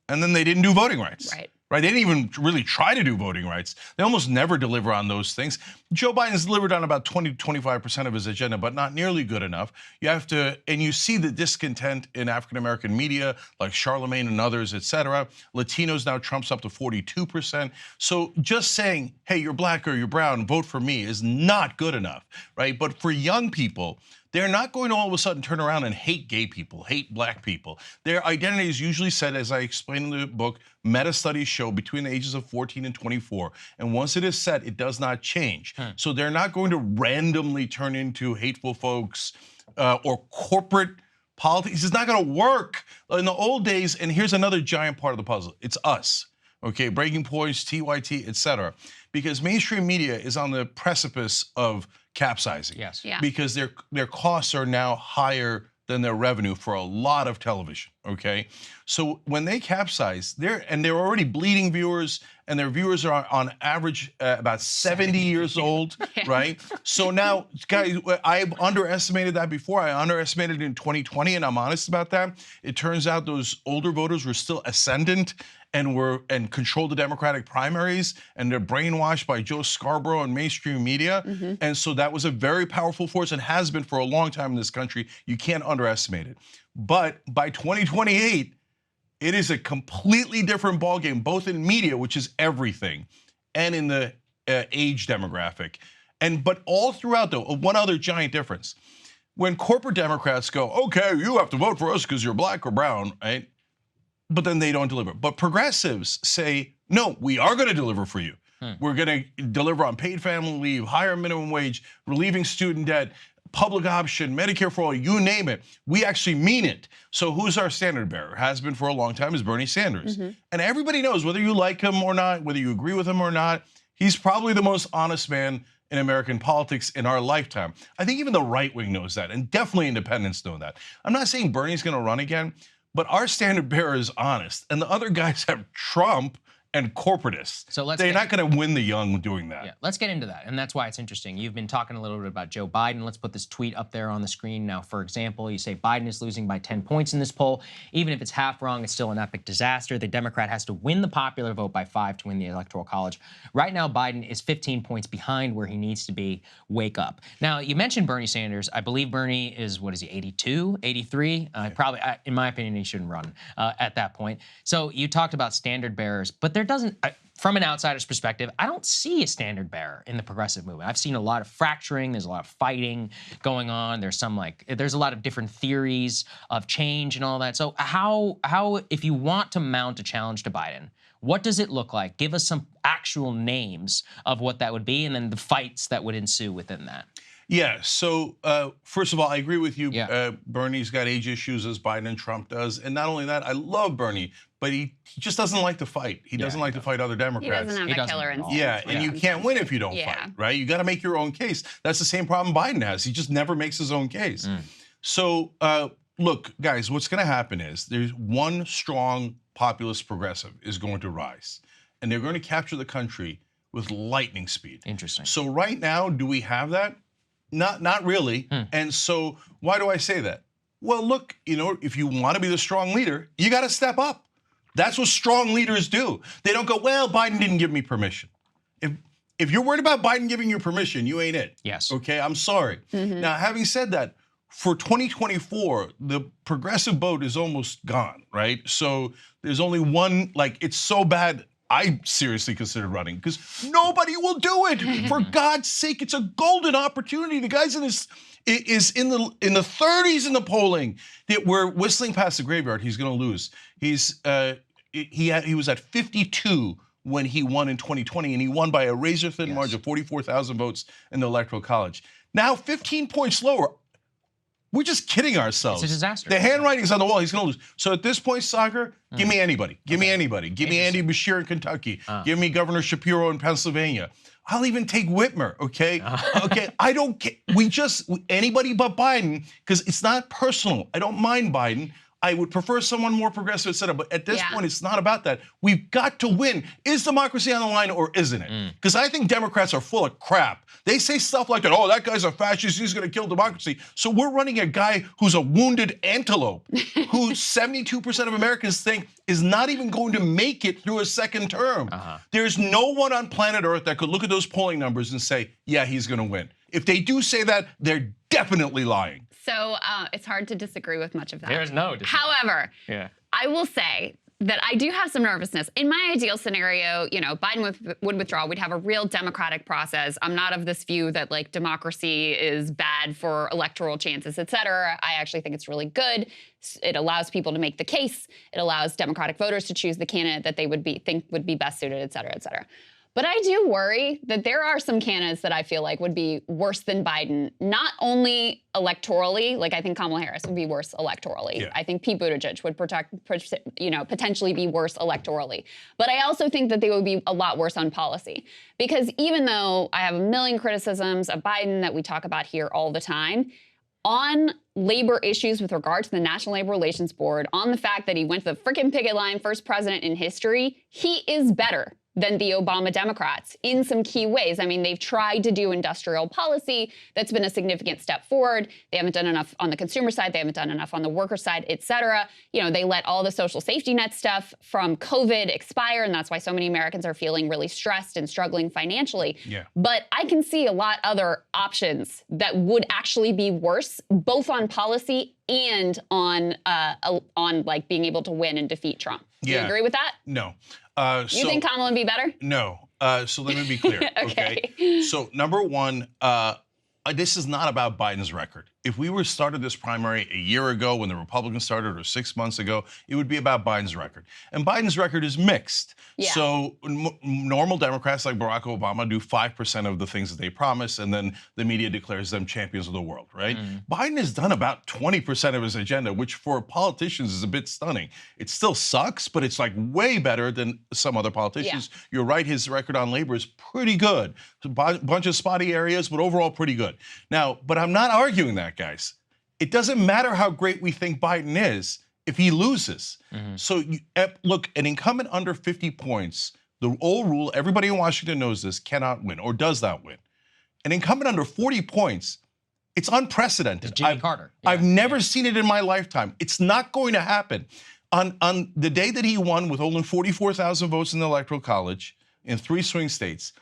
and then they didn't do voting rights. Right. They didn't even really try to do voting rights. They almost never deliver on those things. Joe Biden's delivered on about 20 to 25% of his agenda, but not nearly good enough. And you see the discontent in African-American media, like Charlemagne and others, et cetera. Latinos now trumps up to 42%. So just saying, hey, you're Black or you're brown, vote for me is not good enough, right? But for young people, they're not going to all of a sudden turn around and hate gay people, hate Black people. Their identity is usually set, as I explain in the book, meta studies show between the ages of 14 and 24. And once it is set, it does not change. So they're not going to randomly turn into hateful folks or corporate politics is not going to work. In the old days, and here's another giant part of the puzzle, it's us, okay? Breaking Points, TYT, et cetera. Because mainstream media is on the precipice of capsizing. Yes. Yeah. Because their costs are now higher than their revenue for a lot of television, okay? So when they capsize, they're already bleeding viewers, and their viewers are on average about 70 years old, right? So now, guys, I've underestimated that before. I underestimated it in 2020, and I'm honest about that. It turns out those older voters were still ascendant and controlled the Democratic primaries, and they're brainwashed by Joe Scarborough and mainstream media. And so that was a very powerful force and has been for a long time in this country. You can't underestimate it. But by 2028, it is a completely different ballgame, both in media, which is everything, and in the age demographic. But all throughout, though, one other giant difference. When corporate Democrats go, okay, you have to vote for us because you're black or brown, right? But then they don't deliver. But progressives say, no, we are going to deliver for you. We're going to deliver on paid family leave, higher minimum wage, relieving student debt, public option, Medicare for all, you name it. We actually mean it. So who's our standard bearer? Has been for a long time is Bernie Sanders. And everybody knows, whether you like him or not, whether you agree with him or not, he's probably the most honest man in American politics in our lifetime. I think even the right wing knows that, and definitely independents know that. I'm not saying Bernie's going to run again, but our standard bearer is honest, and the other guys have Trump and corporatists. So they're not going to win the young doing that. Yeah, let's get into that, and that's why it's interesting. You've been talking a little bit about Joe Biden. Let's put this tweet up there on the screen now. For example, you say Biden is losing by 10 points in this poll. Even if it's half wrong, it's still an epic disaster. The Democrat has to win the popular vote by 5 to win the Electoral College. Right now, Biden is 15 points behind where he needs to be. Wake up. Now, you mentioned Bernie Sanders. I believe Bernie is, what is he, 82, 83? Probably, in my opinion, he shouldn't run at that point. So you talked about standard bearers, but there doesn't... From an outsider's perspective, I don't see a standard bearer in the progressive movement. I've seen a lot of fracturing. There's a lot of fighting going on. There's a lot of different theories of change and all that. So how, if you want to mount a challenge to Biden, what does it look like? Give us some actual names of what that would be, and then the fights that would ensue within that. Yeah, so first of all, I agree with you. Bernie's got age issues as Biden and Trump does. And not only that, I love Bernie, but he just doesn't like to fight. He doesn't like to fight other Democrats. He doesn't have that killer instinct. Yeah, and you can't win if you don't fight, right? You got to make your own case. That's the same problem Biden has. He just never makes his own case. So look, guys, what's going to happen is there's one strong populist progressive is going to rise, and they're going to capture the country with lightning speed. Interesting. So right now, do we have that? Not really. And so why do I say that? Well, look, if you want to be the strong leader, you got to step up. That's what strong leaders do. They don't go, well, Biden didn't give me permission. If you're worried about Biden giving you permission, you ain't it. Yes. Okay, I'm sorry. Now, having said that, for 2024, the progressive vote is almost gone, right? So there's only one, it's so bad, I seriously consider running because nobody will do it. For God's sake, it's a golden opportunity. The guy's is in the 30s in the polling. We're whistling past the graveyard. He's going to lose. He was at 52 when he won in 2020, and he won by a razor-thin margin of 44,000 votes in the Electoral College. Now, 15 points lower. We're just kidding ourselves. It's a disaster. The handwriting's on the wall. He's going to lose. So at this point, Saagar, give me anybody. Give me anybody. Give me Andy Beshear in Kentucky. Give me Governor Shapiro in Pennsylvania. I'll even take Whitmer, okay? Okay, I don't care. Anybody but Biden, because it's not personal. I don't mind Biden. I would prefer someone more progressive, et cetera. But at this point, it's not about that. We've got to win. Is democracy on the line or isn't it? Because I think Democrats are full of crap. They say stuff like that, oh, that guy's a fascist, he's going to kill democracy. So we're running a guy who's a wounded antelope, who 72% of Americans think is not even going to make it through a second term. There's no one on planet Earth that could look at those polling numbers and say, yeah, he's going to win. If they do say that, they're definitely lying. So it's hard to disagree with much of that. There's no disagreement. However, I will say that I do have some nervousness. In my ideal scenario, Biden would withdraw. We'd have a real democratic process. I'm not of this view that democracy is bad for electoral chances, et cetera. I actually think it's really good. It allows people to make the case. It allows Democratic voters to choose the candidate that they think would be best suited, et cetera, et cetera. But I do worry that there are some candidates that I feel like would be worse than Biden, not only electorally, like I think Kamala Harris would be worse electorally. Yeah. I think Pete Buttigieg would potentially be worse electorally. But I also think that they would be a lot worse on policy. Because even though I have a million criticisms of Biden that we talk about here all the time, on labor issues with regard to the National Labor Relations Board, on the fact that he went to the freaking picket line, first president in history, he is better than the Obama Democrats in some key ways. I mean, they've tried to do industrial policy. That's been a significant step forward. They haven't done enough on the consumer side. They haven't done enough on the worker side, et cetera. They let all the social safety net stuff from COVID expire, and that's why so many Americans are feeling really stressed and struggling financially. Yeah. But I can see a lot other options that would actually be worse, both on policy and on like being able to win and defeat Trump. Do you agree with that? No. You think Kamala would be better? No. So let me be clear. Okay. So number one, this is not about Biden's record. If we were started this primary a year ago when the Republicans started or 6 months ago, it would be about Biden's record. And Biden's record is mixed. Yeah. So normal Democrats like Barack Obama do 5% of the things that they promise, and then the media declares them champions of the world, right? Biden has done about 20% of his agenda, which for politicians is a bit stunning. It still sucks, but it's like way better than some other politicians. Yeah. You're right, his record on labor is pretty good. A bunch of spotty areas, but overall pretty good. Now, but I'm not arguing that, guys. It doesn't matter how great we think Biden is if he loses. So look, an incumbent under 50 points, the old rule, everybody in Washington knows this, cannot win or does not win. An incumbent under 40 points, it's unprecedented. Jimmy Carter. I've never seen it in my lifetime. It's not going to happen. On the day that he won with only 44,000 votes in the Electoral College in 3 swing states,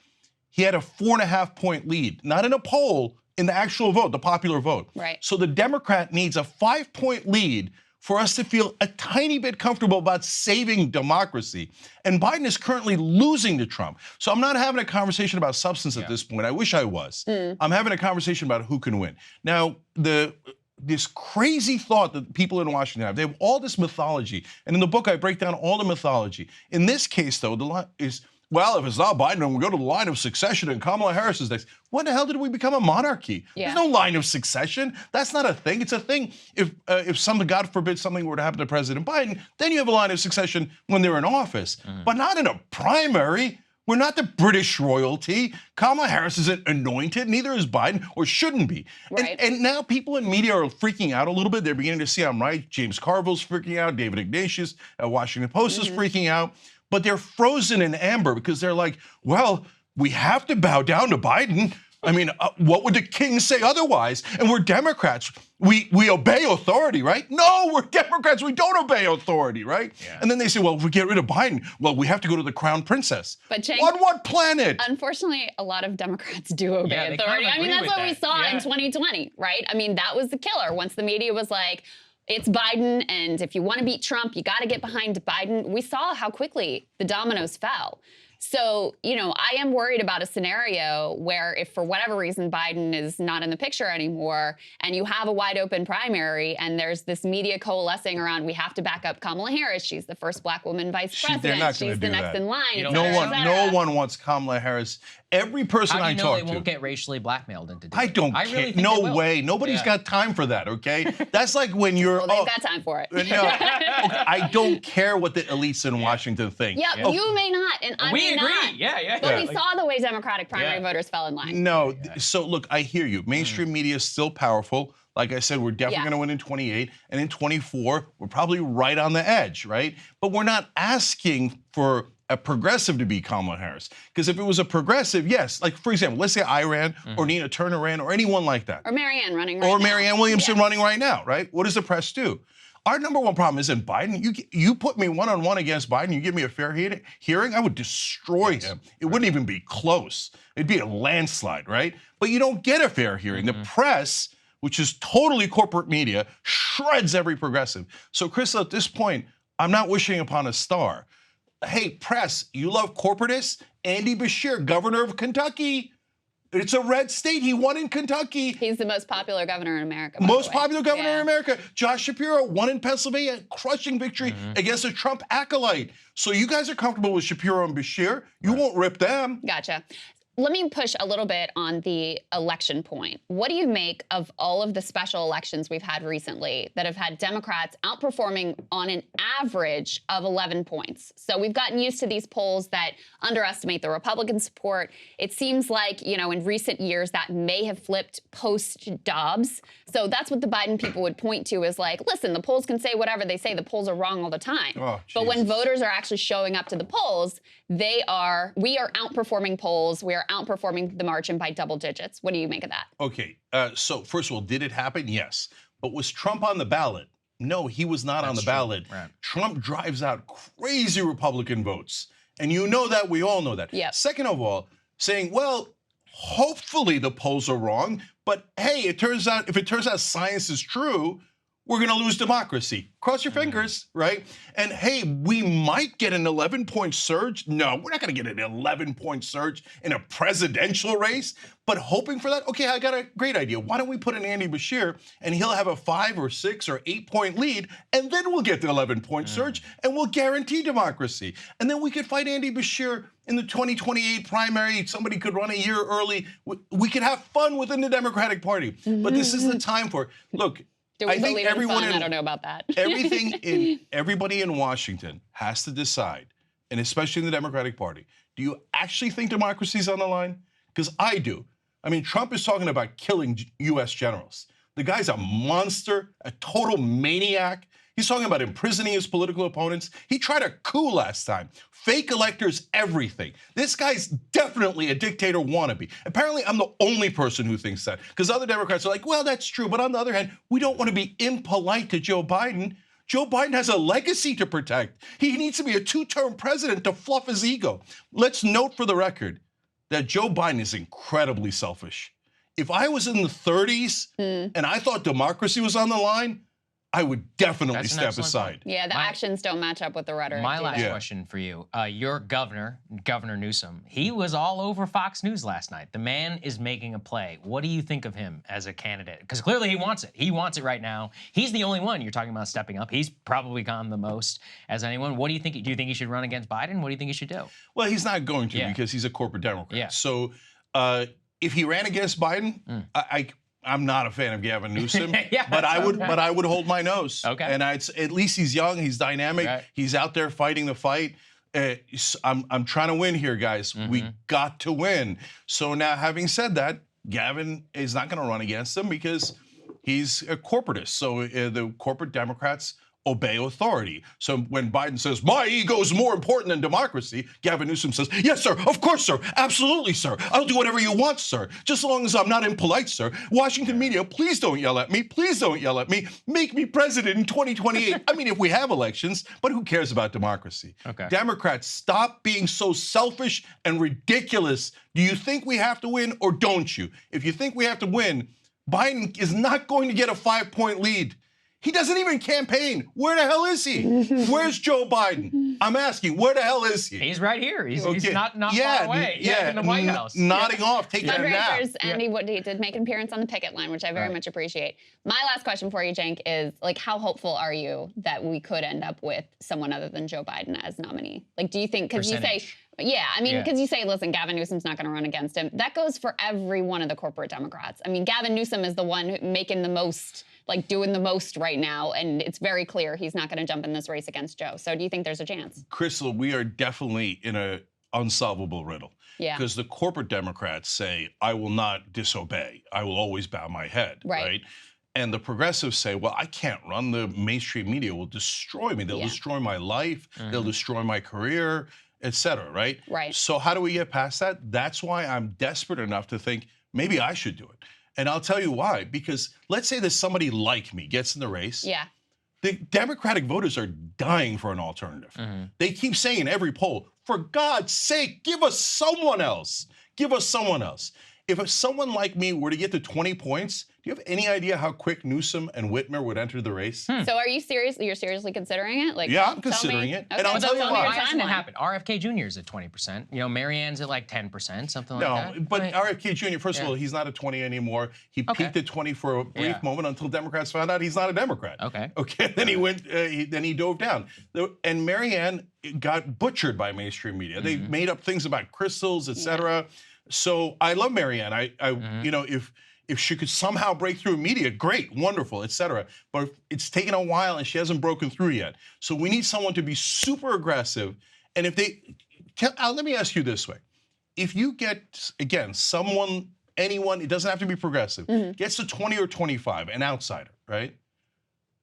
he had a 4.5-point lead, not in a poll, in the actual vote, the popular vote. Right. So the Democrat needs a 5-point lead for us to feel a tiny bit comfortable about saving democracy. And Biden is currently losing to Trump. So I'm not having a conversation about substance at this point. I wish I was. I'm having a conversation about who can win. Now, this crazy thought that people in Washington have, they have all this mythology. And in the book, I break down all the mythology. In this case, though, the line is, well, if it's not Biden, then we go to the line of succession and Kamala Harris is next. When the hell did we become a monarchy? Yeah. There's no line of succession. That's not a thing. It's a thing if something, God forbid, something were to happen to President Biden, then you have a line of succession when they're in office, but not in a primary. We're not the British royalty. Kamala Harris isn't anointed, neither is Biden, or shouldn't be. Right. And now people in media are freaking out a little bit. They're beginning to see I'm right. James Carville's freaking out. David Ignatius at Washington Post is freaking out. But they're frozen in amber because they're like, well, we have to bow down to Biden. I mean, what would the king say otherwise? And we're Democrats. We obey authority, right? No, we're Democrats. We don't obey authority, right? Yeah. And then they say, well, if we get rid of Biden, well, we have to go to the crown princess. But Cenk, on what planet? Unfortunately, a lot of Democrats do obey authority. I mean, that's what we saw in 2020, right? I mean, that was the killer. Once the media was like, it's Biden, and if you want to beat Trump, you got to get behind Biden. We saw how quickly the dominoes fell. So, I am worried about a scenario where if for whatever reason Biden is not in the picture anymore and you have a wide open primary and there's this media coalescing around we have to back up Kamala Harris. She's the first black woman vice president. She's the next in line. No one wants Kamala Harris. Every person I talk to. How do you know they won't get racially blackmailed into doing I don't care. Really no way. Nobody's got time for that, okay? That's like when you're... Well, they've got time for it. No, I don't care what the elites in Washington think. Yeah, you may not, and I may agree. not. Yeah. But we saw the way Democratic primary voters fell in line. No, so look, I hear you. Mainstream media is still powerful. Like I said, we're definitely going to win in 28. And in 24, we're probably right on the edge, right? But we're not asking for a progressive to be Kamala Harris. Because if it was a progressive, yes. Like, for example, let's say I ran or Nina Turner ran or anyone like that. Or Marianne running right now. Or Marianne Williamson running right now, right? What does the press do? Our number one problem isn't Biden. You put me one-on-one against Biden, you give me a fair hearing, I would destroy him. It wouldn't even be close. It'd be a landslide, right? But you don't get a fair hearing. The press, which is totally corporate media, shreds every progressive. So, Krystal, at this point, I'm not wishing upon a star. Hey, press, you love corporatists? Andy Beshear, governor of Kentucky, It's a red state. He won in Kentucky. He's the most popular governor in America. Most popular governor in America. Josh Shapiro won in Pennsylvania, crushing victory against a Trump acolyte. So you guys are comfortable with Shapiro and Bashir. You won't rip them. Gotcha. Let me push a little bit on the election point. What do you make of all of the special elections we've had recently that have had Democrats outperforming on an average of 11 points? So we've gotten used to these polls that underestimate the Republican support. It seems like, you know, in recent years that may have flipped post-Dobbs. So that's what the Biden people would point to is like, listen, the polls can say whatever they say. The polls are wrong all the time. Oh, but when voters are actually showing up to the polls, we are outperforming polls. We are outperforming the margin by double digits. What do you make of that? Okay, so first of all, did it happen? Yes. But was Trump on the ballot? No, he was not on the ballot. Right. Trump drives out crazy Republican votes. And you know that, we all know that. Yep. Second of all, saying, well, hopefully the polls are wrong, but hey, if it turns out science is true, we're going to lose democracy. Cross your fingers, right? And hey, we might get an 11-point surge. No, we're not going to get an 11-point surge in a presidential race, but hoping for that. Okay, I got a great idea. Why don't we put in Andy Bashir and he'll have a 5 or 6 or 8-point lead, and then we'll get the 11-point surge and we'll guarantee democracy. And then we could fight Andy Bashir in the 2028 primary. Somebody could run a year early. We could have fun within the Democratic Party, but this is the time for it. Look, I think everyone I don't know about that. Everybody in Washington has to decide, and especially in the Democratic Party, do you actually think democracy is on the line? Because I do. I mean, Trump is talking about killing U.S. generals. The guy's a monster, a total maniac. He's talking about imprisoning his political opponents. He tried a coup last time. Fake electors, everything. This guy's definitely a dictator wannabe. Apparently, I'm the only person who thinks that, because other Democrats are like, well, that's true. But on the other hand, we don't want to be impolite to Joe Biden. Joe Biden has a legacy to protect. He needs to be a 2-term president to fluff his ego. Let's note for the record that Joe Biden is incredibly selfish. If I was in the 30s and I thought democracy was on the line, I would definitely step aside. Yeah, the actions don't match up with the rhetoric. My last question for you. Your governor, Governor Newsom, he was all over Fox News last night. The man is making a play. What do you think of him as a candidate? Because clearly he wants it. He wants it right now. He's the only one you're talking about stepping up. He's probably gone the most as anyone. What do you think? Do you think he should run against Biden? What do you think he should do? Well, he's not going to because he's a corporate Democrat. Yeah. So if he ran against Biden, I'm not a fan of Gavin Newsom, but I would hold my nose. Okay. And at least he's young, he's dynamic, he's out there fighting the fight. I'm trying to win here, guys. We got to win. So now, having said that, Gavin is not going to run against him because he's a corporatist. So the corporate Democrats obey authority. So when Biden says, my ego is more important than democracy, Gavin Newsom says, yes, sir, of course, sir, absolutely, sir. I'll do whatever you want, sir, just as long as I'm not impolite, sir. Washington media, please don't yell at me. Please don't yell at me. Make me president in 2028. I mean, if we have elections, but who cares about democracy? Okay. Democrats, stop being so selfish and ridiculous. Do you think we have to win or don't you? If you think we have to win, Biden is not going to get a 5-point lead. He doesn't even campaign. Where the hell is he? Where's Joe Biden? I'm asking, where the hell is he? He's right here. He's not far away. In the White House. Nodding off, taking a nap. Fundraisers, and he did make an appearance on the picket line, which I very much appreciate. My last question for you, Cenk, is like, how hopeful are you that we could end up with someone other than Joe Biden as nominee? Like, do you think, because you say, because you say, listen, Gavin Newsom's not going to run against him. That goes for every one of the corporate Democrats. I mean, Gavin Newsom is the one making the most, like doing the most right now, and it's very clear he's not going to jump in this race against Joe. So do you think there's a chance? Krystal, we are definitely in an unsolvable riddle. Yeah. Because the corporate Democrats say, I will not disobey. I will always bow my head, right? And the progressives say, well, I can't run. The mainstream media will destroy me. They'll destroy my life. They'll destroy my career, et cetera, right? Right. So how do we get past that? That's why I'm desperate enough to think maybe I should do it. And I'll tell you why. Because let's say that somebody like me gets in the race. Yeah. The Democratic voters are dying for an alternative. They keep saying in every poll, for God's sake, give us someone else. Give us someone else. if someone like me were to get to 20 points, do you have any idea how quick Newsom and Whitmer would enter the race? So are you serious? You're seriously considering it? Like, yeah, I'm considering it. Okay. And I'll tell you why. Why hasn't it happened? RFK Jr. is at 20%. You know, Marianne's at like 10%, something like that. No, but RFK Jr., first of all, he's not at 20 anymore. He peaked at 20 for a brief moment until Democrats found out he's not a Democrat. Okay. Then he went. Then he dove down. And Marianne got butchered by mainstream media. They made up things about crystals, etc. So I love Marianne. You know, if she could somehow break through media, great, wonderful, etc. But it's taken a while and she hasn't broken through yet. So we need someone to be super aggressive. And if they, let me ask you this way. If you get, again, anyone, it doesn't have to be progressive, gets to 20 or 25, an outsider, right?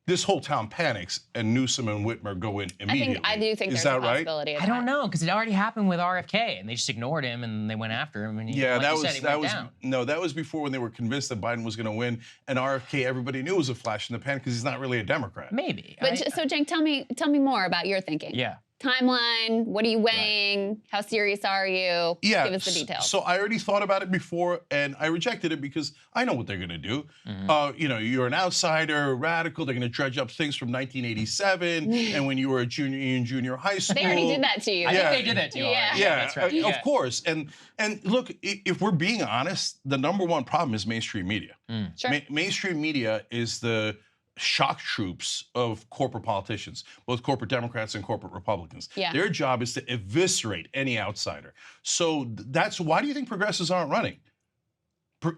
This whole town panics and Newsom and Whitmer go in immediately. I do think Is there's that a possibility of I don't know, because it already happened with RFK, and they just ignored him, and they went after him. And that was before when they were convinced that Biden was going to win, and RFK, everybody knew was a flash in the pan because he's not really a Democrat. Maybe. But so, Cenk, tell me more about your thinking. Yeah. Timeline, what are you weighing? Right. How serious are you? Yeah. Give us the details. So I already thought about it before, and I rejected it because I know what they're going to do. You know, you're an outsider, radical. They're going to dredge up things from 1987 and when you were a junior in junior high school. They already did that to you. I think they did that to you already. Yeah, that's right. Of course. And look, if we're being honest, the number one problem is mainstream media. Sure. Mainstream media is the shock troops of corporate politicians, both corporate Democrats and corporate Republicans. Yeah. Their job is to eviscerate any outsider. So that's why do you think progressives aren't running?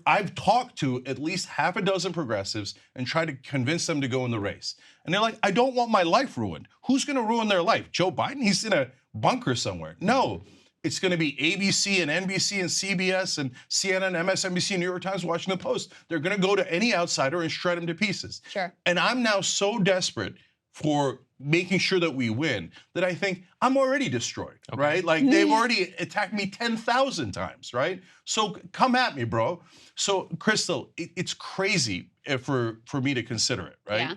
I've talked to at least half a dozen progressives and tried to convince them to go in the race. And they're like, I don't want my life ruined. Who's going to ruin their life? Joe Biden? He's in a bunker somewhere. No. It's going to be ABC and NBC and CBS and CNN, MSNBC, New York Times, Washington Post. They're going to go to any outsider and shred him to pieces. Sure. And I'm now so desperate for making sure that we win that I think I'm already destroyed, right? Like they've already attacked me 10,000 times, right? So come at me, bro. So Krystal, it's crazy for me to consider it, right? Yeah.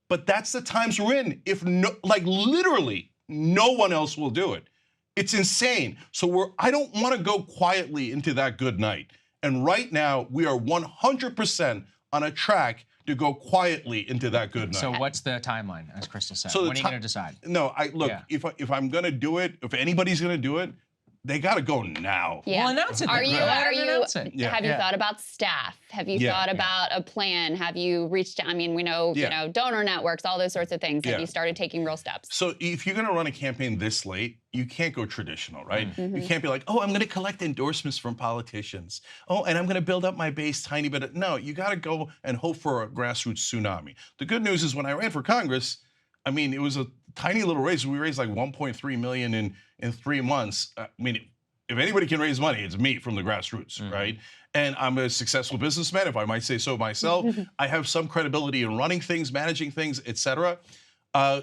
But that's the times we're in. If literally no one else will do it. It's insane. So I don't want to go quietly into that good night. And right now, we are 100% on a track to go quietly into that good night. So what's the timeline, as Krystal said? When are you going to decide? No, if I'm going to do it, if anybody's going to do it, they got to go now. Yeah. Well, announce it. Have you Yeah. thought about staff? Have you thought about a plan? Have you reached, I mean, we know, you know, donor networks, all those sorts of things. Have you started taking real steps? So if you're going to run a campaign this late, you can't go traditional, right? You can't be like, oh, I'm going to collect endorsements from politicians. Oh, and I'm going to build up my base tiny bit. No, you got to go and hope for a grassroots tsunami. The good news is when I ran for Congress, I mean, it was a tiny little raise. We raised like 1.3 million in 3 months. I mean, if anybody can raise money, it's me from the grassroots, right? And I'm a successful businessman, if I might say so myself. I have some credibility in running things, managing things, etc.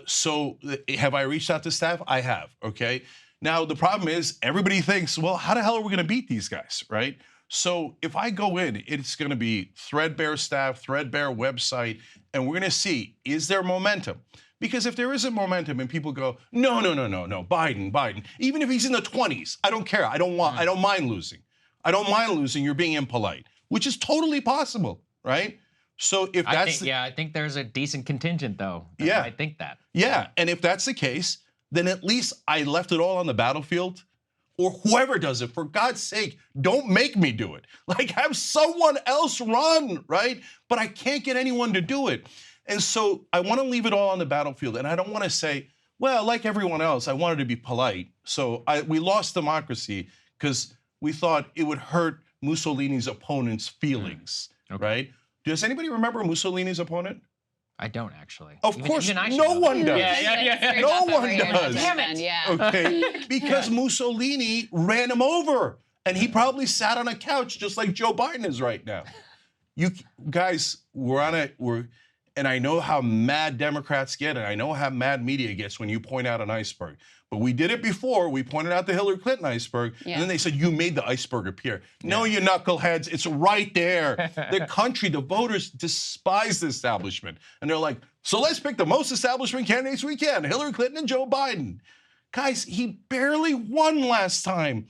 So have I reached out to staff? I have, okay? Now, the problem is everybody thinks, well, how the hell are we going to beat these guys, right? So if I go in, it's going to be threadbare staff, threadbare website, and we're going to see, is there momentum? Because if there isn't momentum and people go, no, Biden, even if he's in the 20s, I don't care. I don't mind losing. I don't mind losing. You're being impolite, which is totally possible, right? So if that's I think there's a decent contingent though. I think that. Yeah, and if that's the case, then at least I left it all on the battlefield. Or whoever does it, for God's sake, don't make me do it. Like, have someone else run, right? But I can't get anyone to do it. And so I want to leave it all on the battlefield. And I don't want to say, well, like everyone else, I wanted to be polite. So we lost democracy because we thought it would hurt Mussolini's opponent's feelings, right? Does anybody remember Mussolini's opponent? I don't actually. Of course, no one does. Yeah. No one does. Damn it. Yeah. Okay, because Mussolini ran him over, and he probably sat on a couch just like Joe Biden is right now. You guys, and I know how mad Democrats get, and I know how mad media gets when you point out an iceberg. But we did it before. We pointed out the Hillary Clinton iceberg, and then they said, you made the iceberg appear. No, you knuckleheads, it's right there. The country, the voters despise the establishment. And they're like, so let's pick the most establishment candidates we can, Hillary Clinton and Joe Biden. Guys, he barely won last time.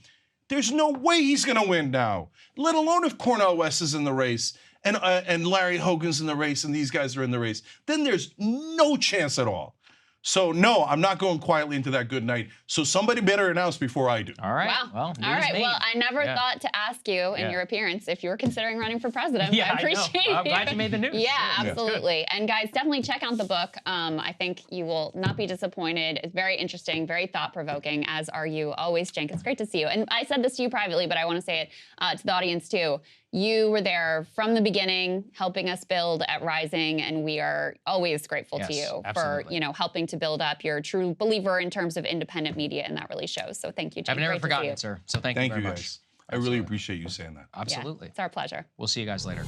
There's no way he's going to win now, let alone if Cornel West is in the race and Larry Hogan's in the race and these guys are in the race. Then there's no chance at all. So, no, I'm not going quietly into that good night. So somebody better announce before I do. All right. Wow. Well, all right. made. Well, I never thought to ask you in your appearance if you were considering running for president. Yeah, I appreciate it. I'm glad you made the news. Yeah, absolutely. And guys, definitely check out the book. I think you will not be disappointed. It's very interesting, very thought-provoking, as are you always, Cenk. It's great to see you. And I said this to you privately, but I want to say it to the audience too. You were there from the beginning, helping us build at Rising, and we are always grateful to you for helping to build up. You're a true believer in terms of independent media, and that really shows. So thank you, Cenk. I've never forgotten it, sir. So thank you very much. I really appreciate you saying that. Absolutely. Yeah, it's our pleasure. We'll see you guys later.